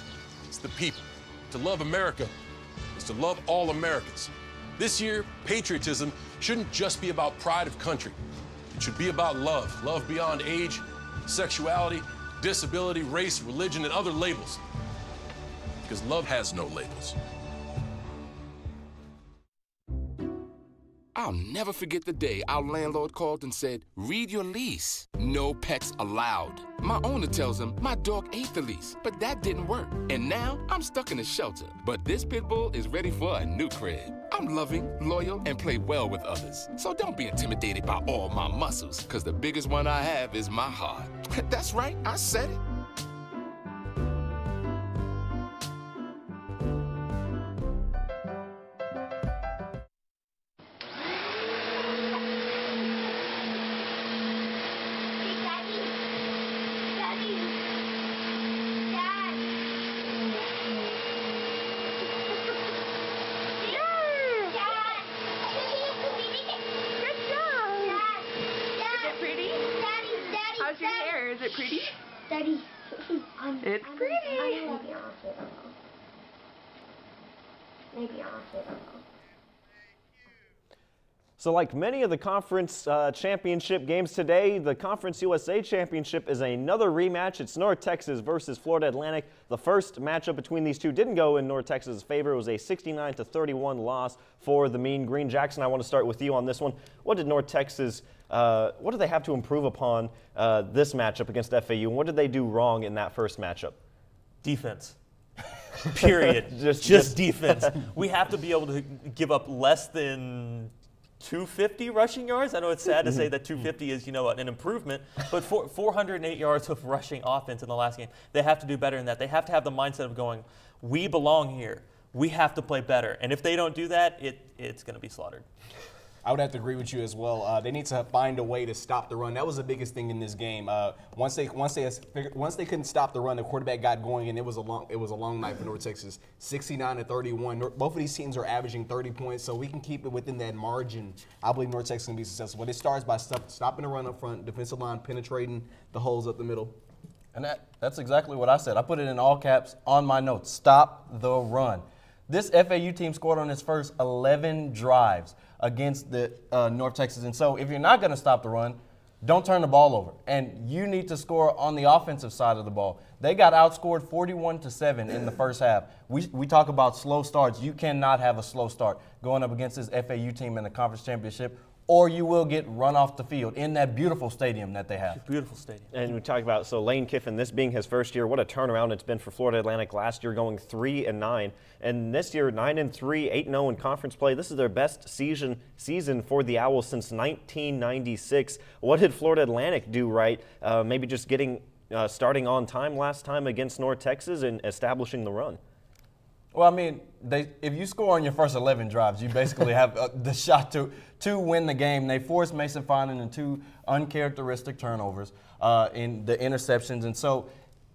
H: It's the people. To love America is to love all Americans. This year, patriotism shouldn't just be about pride of country. It should be about love. Love beyond age, sexuality, disability, race, religion, and other labels. Because love has no labels.
K: I'll never forget the day our landlord called and said, "Read your lease. No pets allowed." My owner tells him my dog ate the lease, but that didn't work. And now I'm stuck in a shelter. But this pit bull is ready for a new crib. I'm loving, loyal, and play well with others. So don't be intimidated by all my muscles, because the biggest one I have is my heart. That's right, I said it.
I: How's your hair? Is it pretty?
L: Daddy.
I: It's pretty.
L: Maybe I'll say
A: So like many of the conference championship games today, the Conference USA Championship is another rematch. It's North Texas versus Florida Atlantic. The first matchup between these two didn't go in North Texas' favor. It was a 69-31 loss for the Mean Green. Jackson, I want to start with you on this one. What did North Texas, what do they have to improve upon this matchup against FAU, and what did they do wrong in that first matchup?
D: Defense. Period. just defense. We have to be able to give up less than 250 rushing yards. I know it's sad to say that 250 is, an improvement, but 408 yards of rushing offense in the last game. They have to do better than that. They have to have the mindset of going, we belong here. We have to play better. And if they don't do that, it's going to be slaughtered.
C: I would have to agree with you as well. They need to find a way to stop the run. That was the biggest thing in this game. Once they couldn't stop the run, the quarterback got going, and it was a long night for North Texas. 69-31. Both of these teams are averaging 30 points, so we can keep it within that margin. I believe North Texas can be successful. But it starts by stopping the run up front, defensive line penetrating the holes up the middle.
B: And that's exactly what I said. I put it in all caps on my notes. Stop the run. This FAU team scored on its first 11 drives against the North Texas. And so if you're not going to stop the run, don't turn the ball over. And you need to score on the offensive side of the ball. They got outscored 41-7 in the first half. We talk about slow starts. You cannot have a slow start going up against this FAU team in the conference championship, or you will get run off the field in that beautiful stadium that they have.
D: Beautiful stadium.
A: And we talk about, so Lane Kiffin, this being his first year, what a turnaround it's been for Florida Atlantic. Last year going 3-9, and this year 9-3, 8-0 in conference play. This is their best season for the Owls since 1996. What did Florida Atlantic do right? Maybe just getting starting on time last time against North Texas and establishing the run.
B: Well, I mean, if you score on your first 11 drives, you basically have the shot to win the game. They forced Mason Finan into uncharacteristic turnovers in the interceptions. And so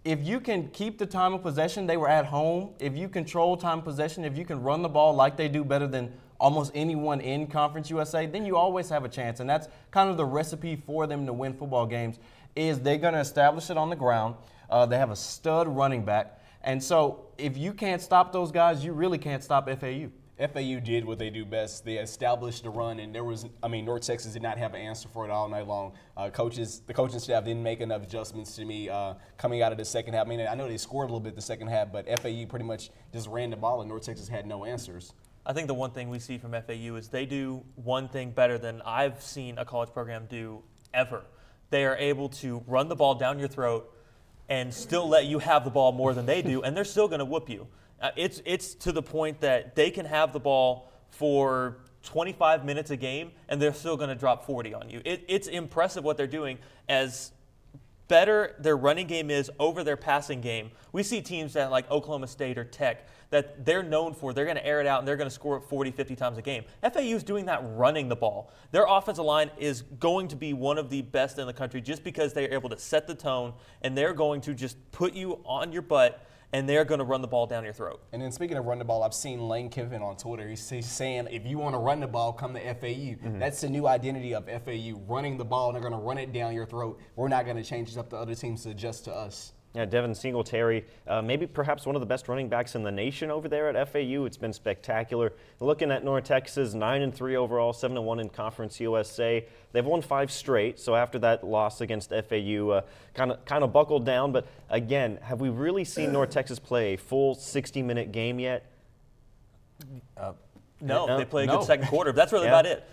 B: if you can keep the time of possession, they were at home. If you control time of possession, if you can run the ball like they do better than almost anyone in Conference USA, then you always have a chance. And that's kind of the recipe for them to win football games, is they're going to establish it on the ground. They have a stud running back. And so if you can't stop those guys, you really can't stop FAU.
C: FAU did what they do best. They established the run, and North Texas did not have an answer for it all night long. The coaching staff didn't make enough adjustments to me coming out of the second half. I mean, I know they scored a little bit the second half, but FAU pretty much just ran the ball, and North Texas had no answers.
D: I think the one thing we see from FAU is they do one thing better than I've seen a college program do ever. They are able to run the ball down your throat and still let you have the ball more than they do, and they're still going to whoop you. It's to the point that they can have the ball for 25 minutes a game, and they're still going to drop 40 on you. It's impressive what they're doing, as better their running game is over their passing game, we see teams that like Oklahoma State or Tech that they're known for, they're going to air it out and they're going to score it 40, 50 times a game. FAU is doing that running the ball. Their offensive line is going to be one of the best in the country just because they're able to set the tone and they're going to just put you on your butt and they're going to run the ball down your throat.
C: And then speaking of run the ball, I've seen Lane Kiffin on Twitter. He's saying, if you want to run the ball, come to FAU. That's the new identity of FAU, running the ball, and they're going to run it down your throat. We're not going to change it up to other teams to adjust to us.
A: Yeah, Devin Singletary, maybe perhaps one of the best running backs in the nation over there at FAU. It's been spectacular. Looking at North Texas, 9-3 overall, 7-1 in Conference USA. They've won 5 straight, so after that loss against FAU, kind of buckled down. But again, have we really seen North Texas play a full 60-minute game yet?
D: No, they play a good second quarter. That's really about it.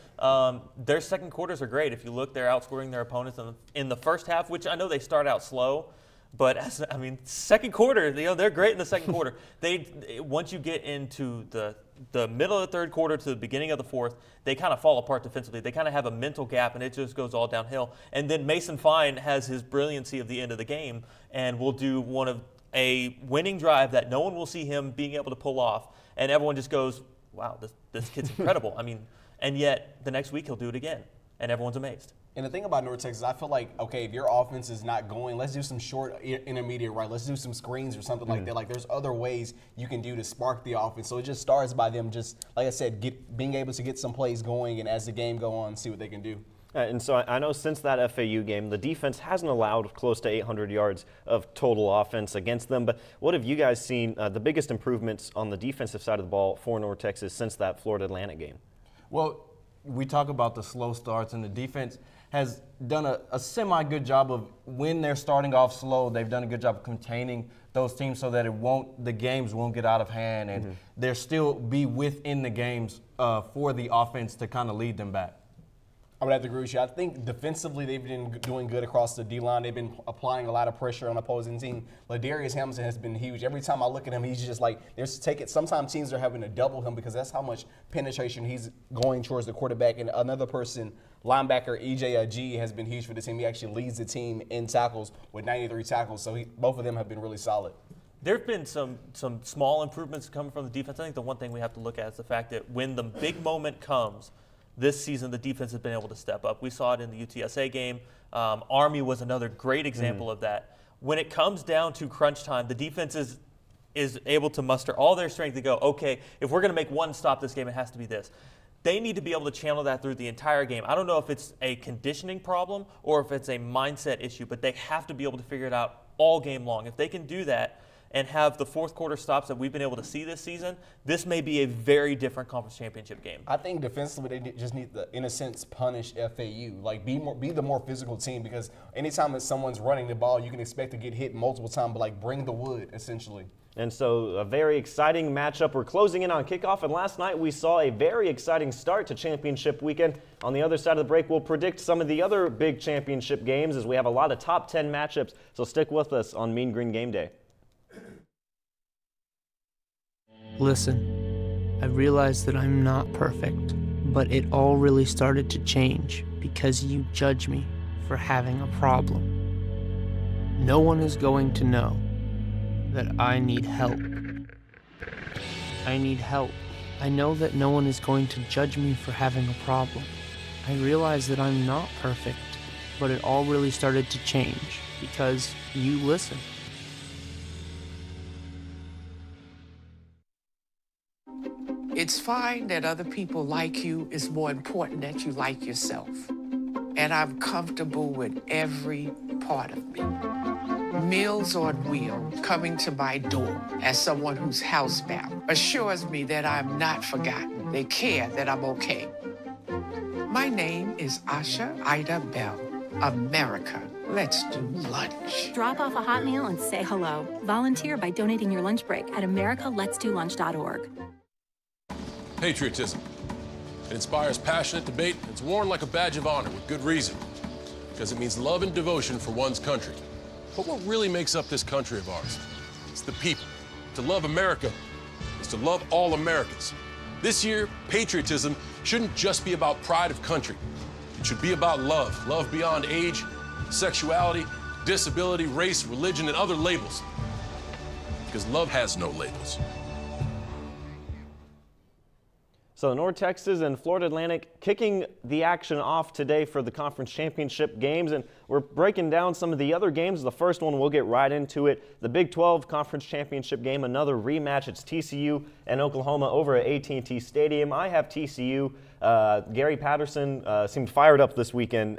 D: Their second quarters are great. If you look, they're outscoring their opponents in the first half, which I know they start out slow. But second quarter, they're great in the second quarter. Once you get into the middle of the third quarter to the beginning of the fourth, they kind of fall apart defensively. They kind of have a mental gap, and it just goes all downhill. And then Mason Fine has his brilliancy of the end of the game, and will do a winning drive that no one will see him being able to pull off, and everyone just goes, "Wow, this kid's incredible." And yet the next week he'll do it again, and everyone's amazed.
C: And the thing about North Texas, I feel like, okay, if your offense is not going, let's do some short intermediate, right? Let's do some screens or something like that. Like, there's other ways you can do to spark the offense. So it just starts by them just, like I said, being able to get some plays going, and as the game go on, see what they can do.
A: And so I know since that FAU game, the defense hasn't allowed close to 800 yards of total offense against them. But what have you guys seen the biggest improvements on the defensive side of the ball for North Texas since that Florida Atlantic game?
B: Well, we talk about the slow starts, and the defense has done a semi-good job of, when they're starting off slow, they've done a good job of containing those teams so that the games won't get out of hand, and they'll still be within the games for the offense to kind of lead them back.
C: I would have to agree with you. I think defensively they've been doing good across the D-line. They've been applying a lot of pressure on opposing team. Ladarius Hamilton has been huge. Every time I look at him, he's just like, sometimes teams are having to double him because that's how much penetration he's going towards the quarterback. And another person, linebacker E.J. Ajee, has been huge for the team. He actually leads the team in tackles with 93 tackles. So both of them have been really solid.
D: There have been some small improvements coming from the defense. I think the one thing we have to look at is the fact that when the big moment comes, this season, the defense has been able to step up. We saw it in the UTSA game. Army was another great example of that. When it comes down to crunch time, the defense is able to muster all their strength to go, okay, if we're going to make one stop this game, it has to be this. They need to be able to channel that through the entire game. I don't know if it's a conditioning problem or if it's a mindset issue, but they have to be able to figure it out all game long. If they can do that and have the fourth quarter stops that we've been able to see this season, this may be a very different conference championship game.
C: I think defensively they just need to, in a sense, punish FAU. Like, be the more physical team, because anytime that someone's running the ball, you can expect to get hit multiple times, but like, bring the wood, essentially.
A: And so a very exciting matchup. We're closing in on kickoff, and last night we saw a very exciting start to championship weekend. On the other side of the break, we'll predict some of the other big championship games as we have a lot of top 10 matchups. So stick with us on Mean Green Game Day.
M: Listen, I realize that I'm not perfect, but it all really started to change because you judge me for having a problem. No one is going to know that I need help. I need help. I know that no one is going to judge me for having a problem. I realize that I'm not perfect, but it all really started to change because you listen.
S: It's fine that other people like you. It's more important that you like yourself. And I'm comfortable with every part of me. Meals on Wheels coming to my door as someone who's housebound assures me that I'm not forgotten. They care that I'm okay. My name is Asha Ida Bell. America, let's do lunch.
V: Drop off a hot meal and say hello. Volunteer by donating your lunch break at americaletsdolunch.org.
H: Patriotism. It inspires passionate debate. It's worn like a badge of honor with good reason, because it means love and devotion for one's country. But what really makes up this country of ours? It's the people. To love America is to love all Americans. This year, patriotism shouldn't just be about pride of country. It should be about love. Love beyond age, sexuality, disability, race, religion, and other labels. Because love has no labels.
A: So North Texas and Florida Atlantic kicking the action off today for the conference championship games, and we're breaking down some of the other games. The first one, we'll get right into it. The Big 12 conference championship game, another rematch. It's TCU and Oklahoma over at AT&T Stadium. I have TCU. Gary Patterson seemed fired up this week in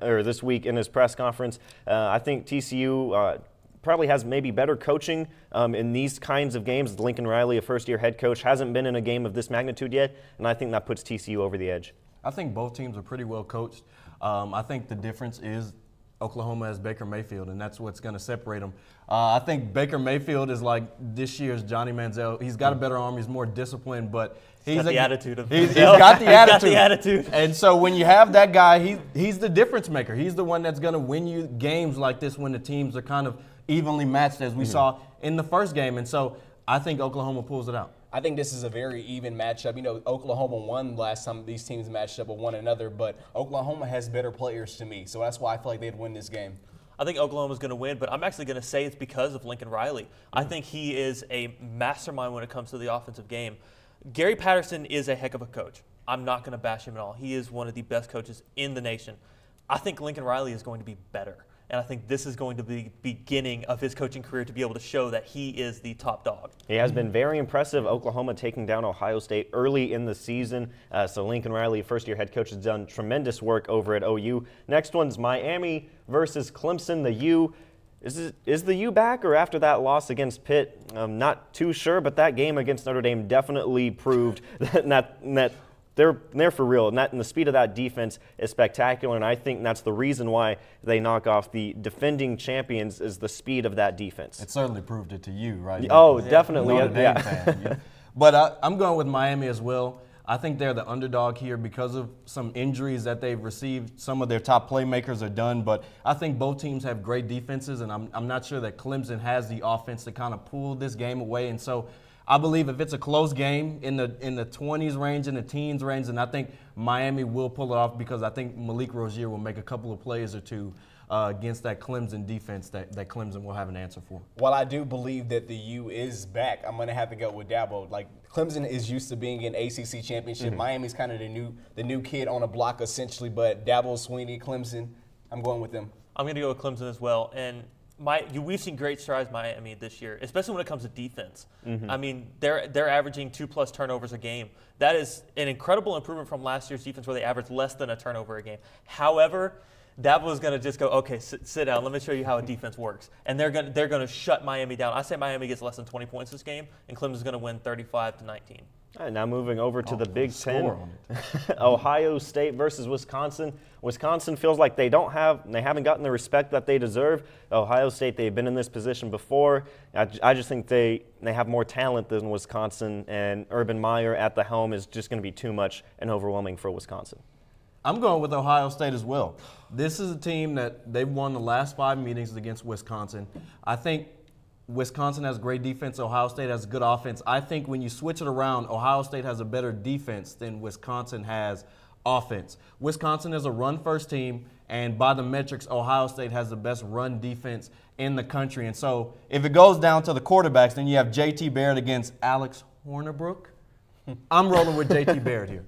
A: his press conference. I think TCU probably has maybe better coaching in these kinds of games. Lincoln Riley, a first-year head coach, hasn't been in a game of this magnitude yet, and I think that puts TCU over the edge.
B: I think both teams are pretty well coached. I think the difference is Oklahoma has Baker Mayfield, and that's what's going to separate them. I think Baker Mayfield is like this year's Johnny Manziel. He's got a better arm. He's more disciplined, but he's got
D: the attitude of
B: he's got the attitude.
D: Got the attitude.
B: And so when you have that guy, he's the difference maker. He's the one that's going to win you games like this when the teams are kind of evenly matched, as we saw in the first game. And so I think Oklahoma pulls it out.
C: I think this is a very even matchup. You know, Oklahoma won last time these teams matched up with one another, but Oklahoma has better players to me, so that's why I feel like they'd win this game.
D: I think Oklahoma's going to win, but I'm actually going to say it's because of Lincoln Riley. I think he is a mastermind when it comes to the offensive game. Gary Patterson is a heck of a coach. I'm not going to bash him at all. He is one of the best coaches in the nation. I think Lincoln Riley is going to be better. And I think this is going to be the beginning of his coaching career to be able to show that he is the top dog.
A: He has been very impressive. Oklahoma taking down Ohio State early in the season. So Lincoln Riley, first-year head coach, has done tremendous work over at OU. Next one's Miami versus Clemson. The U. Is the U back, or after that loss against Pitt? I'm not too sure, but that game against Notre Dame definitely proved that they're for real, and the speed of that defense is spectacular, and I think that's the reason why they knock off the defending champions is the speed of that defense.
B: It certainly proved it to you, right?
A: Oh, definitely.
B: Notre Dame fan. But I'm going with Miami as well. I think they're the underdog here because of some injuries that they've received. Some of their top playmakers are done, but I think both teams have great defenses, and I'm not sure that Clemson has the offense to kind of pull this game away, and so I believe if it's a close game in the 20s range, in the teens range, then I think Miami will pull it off because I think Malik Rozier will make a couple of plays or two against that Clemson defense that Clemson will have an answer for.
C: While I do believe that the U is back, I'm going to have to go with Dabo. Like, Clemson is used to being in ACC championship. Miami's kind of the new kid on the block essentially, but Dabo, Sweeney, Clemson, I'm going with them.
D: I'm going to go with Clemson as well. And we've seen great strides Miami this year, especially when it comes to defense. I mean, they're averaging 2+ turnovers a game. That is an incredible improvement from last year's defense where they averaged less than a turnover a game. However, Dabo's going to just go, okay, sit down. Let me show you how a defense works. And they're going to shut Miami down. I say Miami gets less than 20 points this game, and Clemson's going to win 35-19.
A: All right, now moving over to the Big Ten, Ohio State versus Wisconsin. Wisconsin feels like they haven't gotten the respect that they deserve. Ohio State, they've been in this position before. I just think they have more talent than Wisconsin, and Urban Meyer at the helm is just going to be too much and overwhelming for Wisconsin.
B: I'm going with Ohio State as well. This is a team that they've won the last 5 meetings against Wisconsin. I think Wisconsin has great defense. Ohio State has good offense. I think when you switch it around, Ohio State has a better defense than Wisconsin has offense. Wisconsin is a run-first team, and by the metrics, Ohio State has the best run defense in the country. And so if it goes down to the quarterbacks, then you have J.T. Barrett against Alex Hornibrook. I'm rolling with J.T. Barrett here.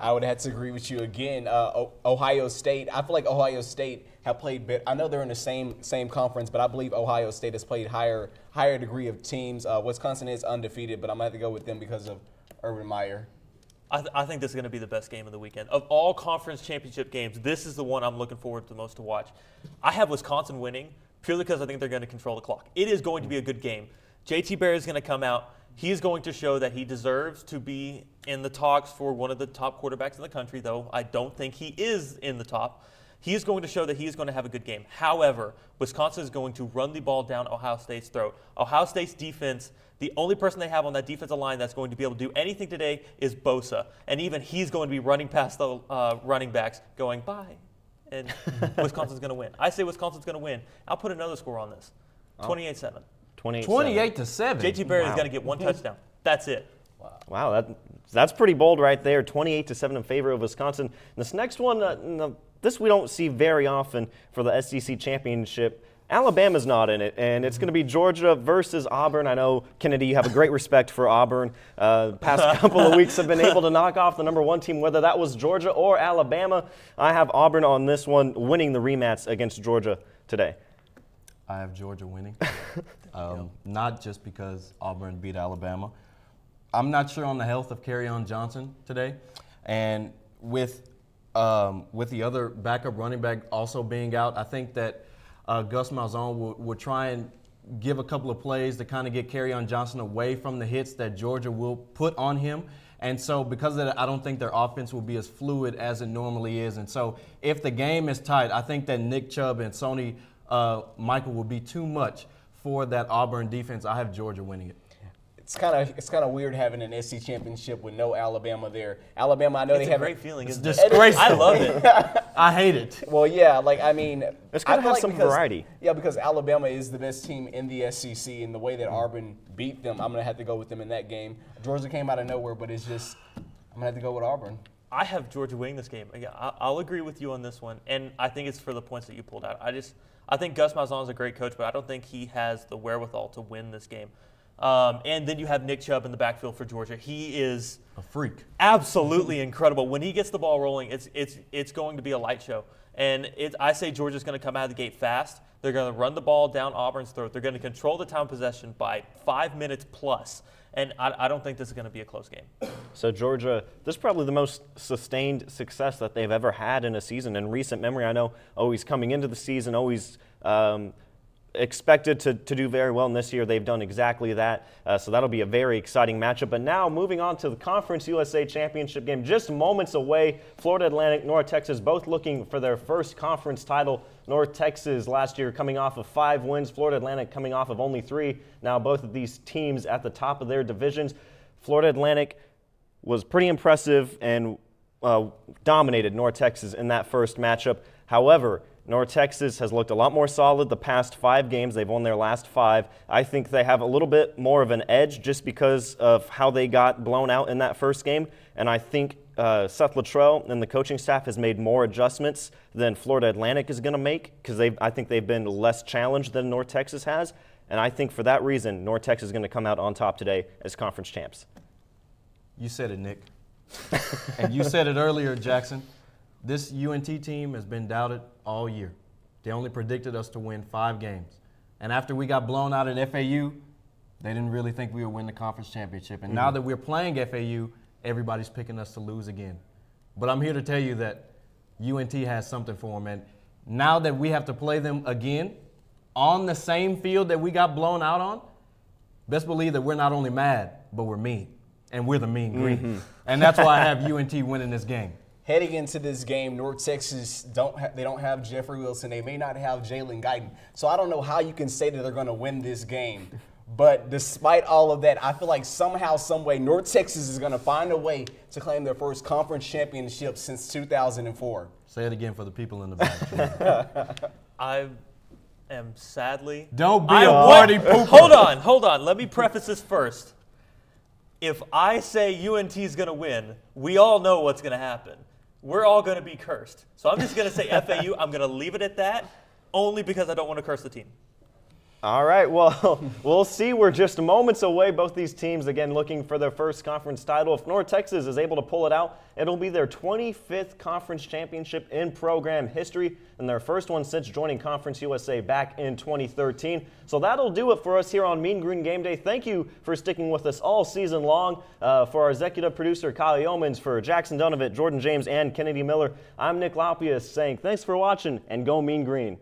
C: I would have to agree with you again. Ohio State, I feel like Ohio State have played better. I know they're in the same conference, but I believe Ohio State has played higher degree of teams. Wisconsin is undefeated, but I'm going to have to go with them because of Urban Meyer.
D: I think this is going to be the best game of the weekend. Of all conference championship games, this is the one I'm looking forward to the most to watch. I have Wisconsin winning purely because I think they're going to control the clock. It is going to be a good game. J.T. Barrett is going to come out. He's going to show that he deserves to be in the talks for one of the top quarterbacks in the country, though I don't think he is in the top. He is going to show that he is going to have a good game. However, Wisconsin is going to run the ball down Ohio State's throat. Ohio State's defense, the only person they have on that defensive line that's going to be able to do anything today is Bosa. And even he's going to be running past the running backs going, bye. And Wisconsin's going to win. I say Wisconsin's going to win. I'll put another score on this, 28-7.
B: 28-7.
D: J.T. Barrett is going to get one touchdown. That's it.
A: Wow, that's pretty bold right there. 28-7 in favor of Wisconsin. This next one, this we don't see very often for the SEC championship. Alabama's not in it, and it's going to be Georgia versus Auburn. I know, Kennedy, you have a great respect for Auburn. Past couple of weeks have been able to knock off the #1 team, whether that was Georgia or Alabama. I have Auburn on this one, winning the rematch against Georgia today.
B: I have Georgia winning, not just because Auburn beat Alabama. I'm not sure on the health of Kerryon Johnson today, and with the other backup running back also being out, I think that Gus Malzahn will try and give a couple of plays to kind of get Kerryon Johnson away from the hits that Georgia will put on him. And so because of that, I don't think their offense will be as fluid as it normally is. And so if the game is tight, I think that Nick Chubb and Sony Michael will be too much for that Auburn defense. I have Georgia winning it.
C: It's kind of weird having an SEC championship with no Alabama there. Alabama, I know
D: it's
C: they have
D: a great feeling.
B: It's disgraceful.
D: I love it.
B: I hate it.
C: Well, yeah, like I mean,
A: it's going to have some variety.
C: Yeah, because Alabama is the best team in the SEC, and the way that Auburn beat them, I'm going to have to go with them in that game. Georgia came out of nowhere, but it's just I'm going to have to go with Auburn.
D: I have Georgia winning this game. Again, I'll agree with you on this one, and I think it's for the points that you pulled out. I think Gus Malzahn is a great coach, but I don't think he has the wherewithal to win this game. And then you have Nick Chubb in the backfield for Georgia. He is
B: a freak,
D: absolutely incredible. When he gets the ball rolling, it's going to be a light show. And I say Georgia's going to come out of the gate fast. They're going to run the ball down Auburn's throat. They're going to control the time possession by 5 minutes plus. And I don't think this is going to be a close game.
A: So Georgia, this is probably the most sustained success that they've ever had in a season in recent memory. I know always coming into the season, always expected to do very well, and this year they've done exactly that. So that'll be a very exciting matchup. But now moving on to the Conference USA Championship game, just moments away. Florida Atlantic, North Texas, both looking for their first conference title. North Texas last year coming off of 5 wins. Florida Atlantic coming off of only 3. Now both of these teams at the top of their divisions. Florida Atlantic was pretty impressive and dominated North Texas in that first matchup. However, North Texas has looked a lot more solid the past 5 games. They've won their last 5. I think they have a little bit more of an edge just because of how they got blown out in that first game. And I think Seth Luttrell and the coaching staff has made more adjustments than Florida Atlantic is going to make because I think they've been less challenged than North Texas has. And I think for that reason, North Texas is going to come out on top today as conference champs.
B: You said it, Nick. And you said it earlier, Jackson. This UNT team has been doubted all year. They only predicted us to win 5 games. And after we got blown out at FAU, they didn't really think we would win the conference championship. And now that we're playing FAU, everybody's picking us to lose again. But I'm here to tell you that UNT has something for them. And now that we have to play them again on the same field that we got blown out on, best believe that we're not only mad, but we're mean. And we're the mean green. And that's why I have UNT winning this game.
C: Heading into this game, North Texas don't have Jeffrey Wilson. They may not have Jalen Guyton. So I don't know how you can say that they're going to win this game. But despite all of that, I feel like somehow, some way, North Texas is going to find a way to claim their first conference championship since 2004.
B: Say it again for the people in the back.
D: I am sadly.
B: Don't be a party pooper.
D: Hold on. Let me preface this first. If I say UNT is going to win, we all know what's going to happen. We're all going to be cursed. So I'm just going to say FAU. I'm going to leave it at that, only because I don't want to curse the team.
A: All right, well, we'll see. We're just moments away. Both these teams, again, looking for their first conference title. If North Texas is able to pull it out, it'll be their 25th conference championship in program history and their first one since joining Conference USA back in 2013. So that'll do it for us here on Mean Green Game Day. Thank you for sticking with us all season long. For our executive producer, Kyle Yeomans, for Jackson Donovan, Jordan James, and Kennedy Miller, I'm Nick Laupius saying thanks for watching and go Mean Green.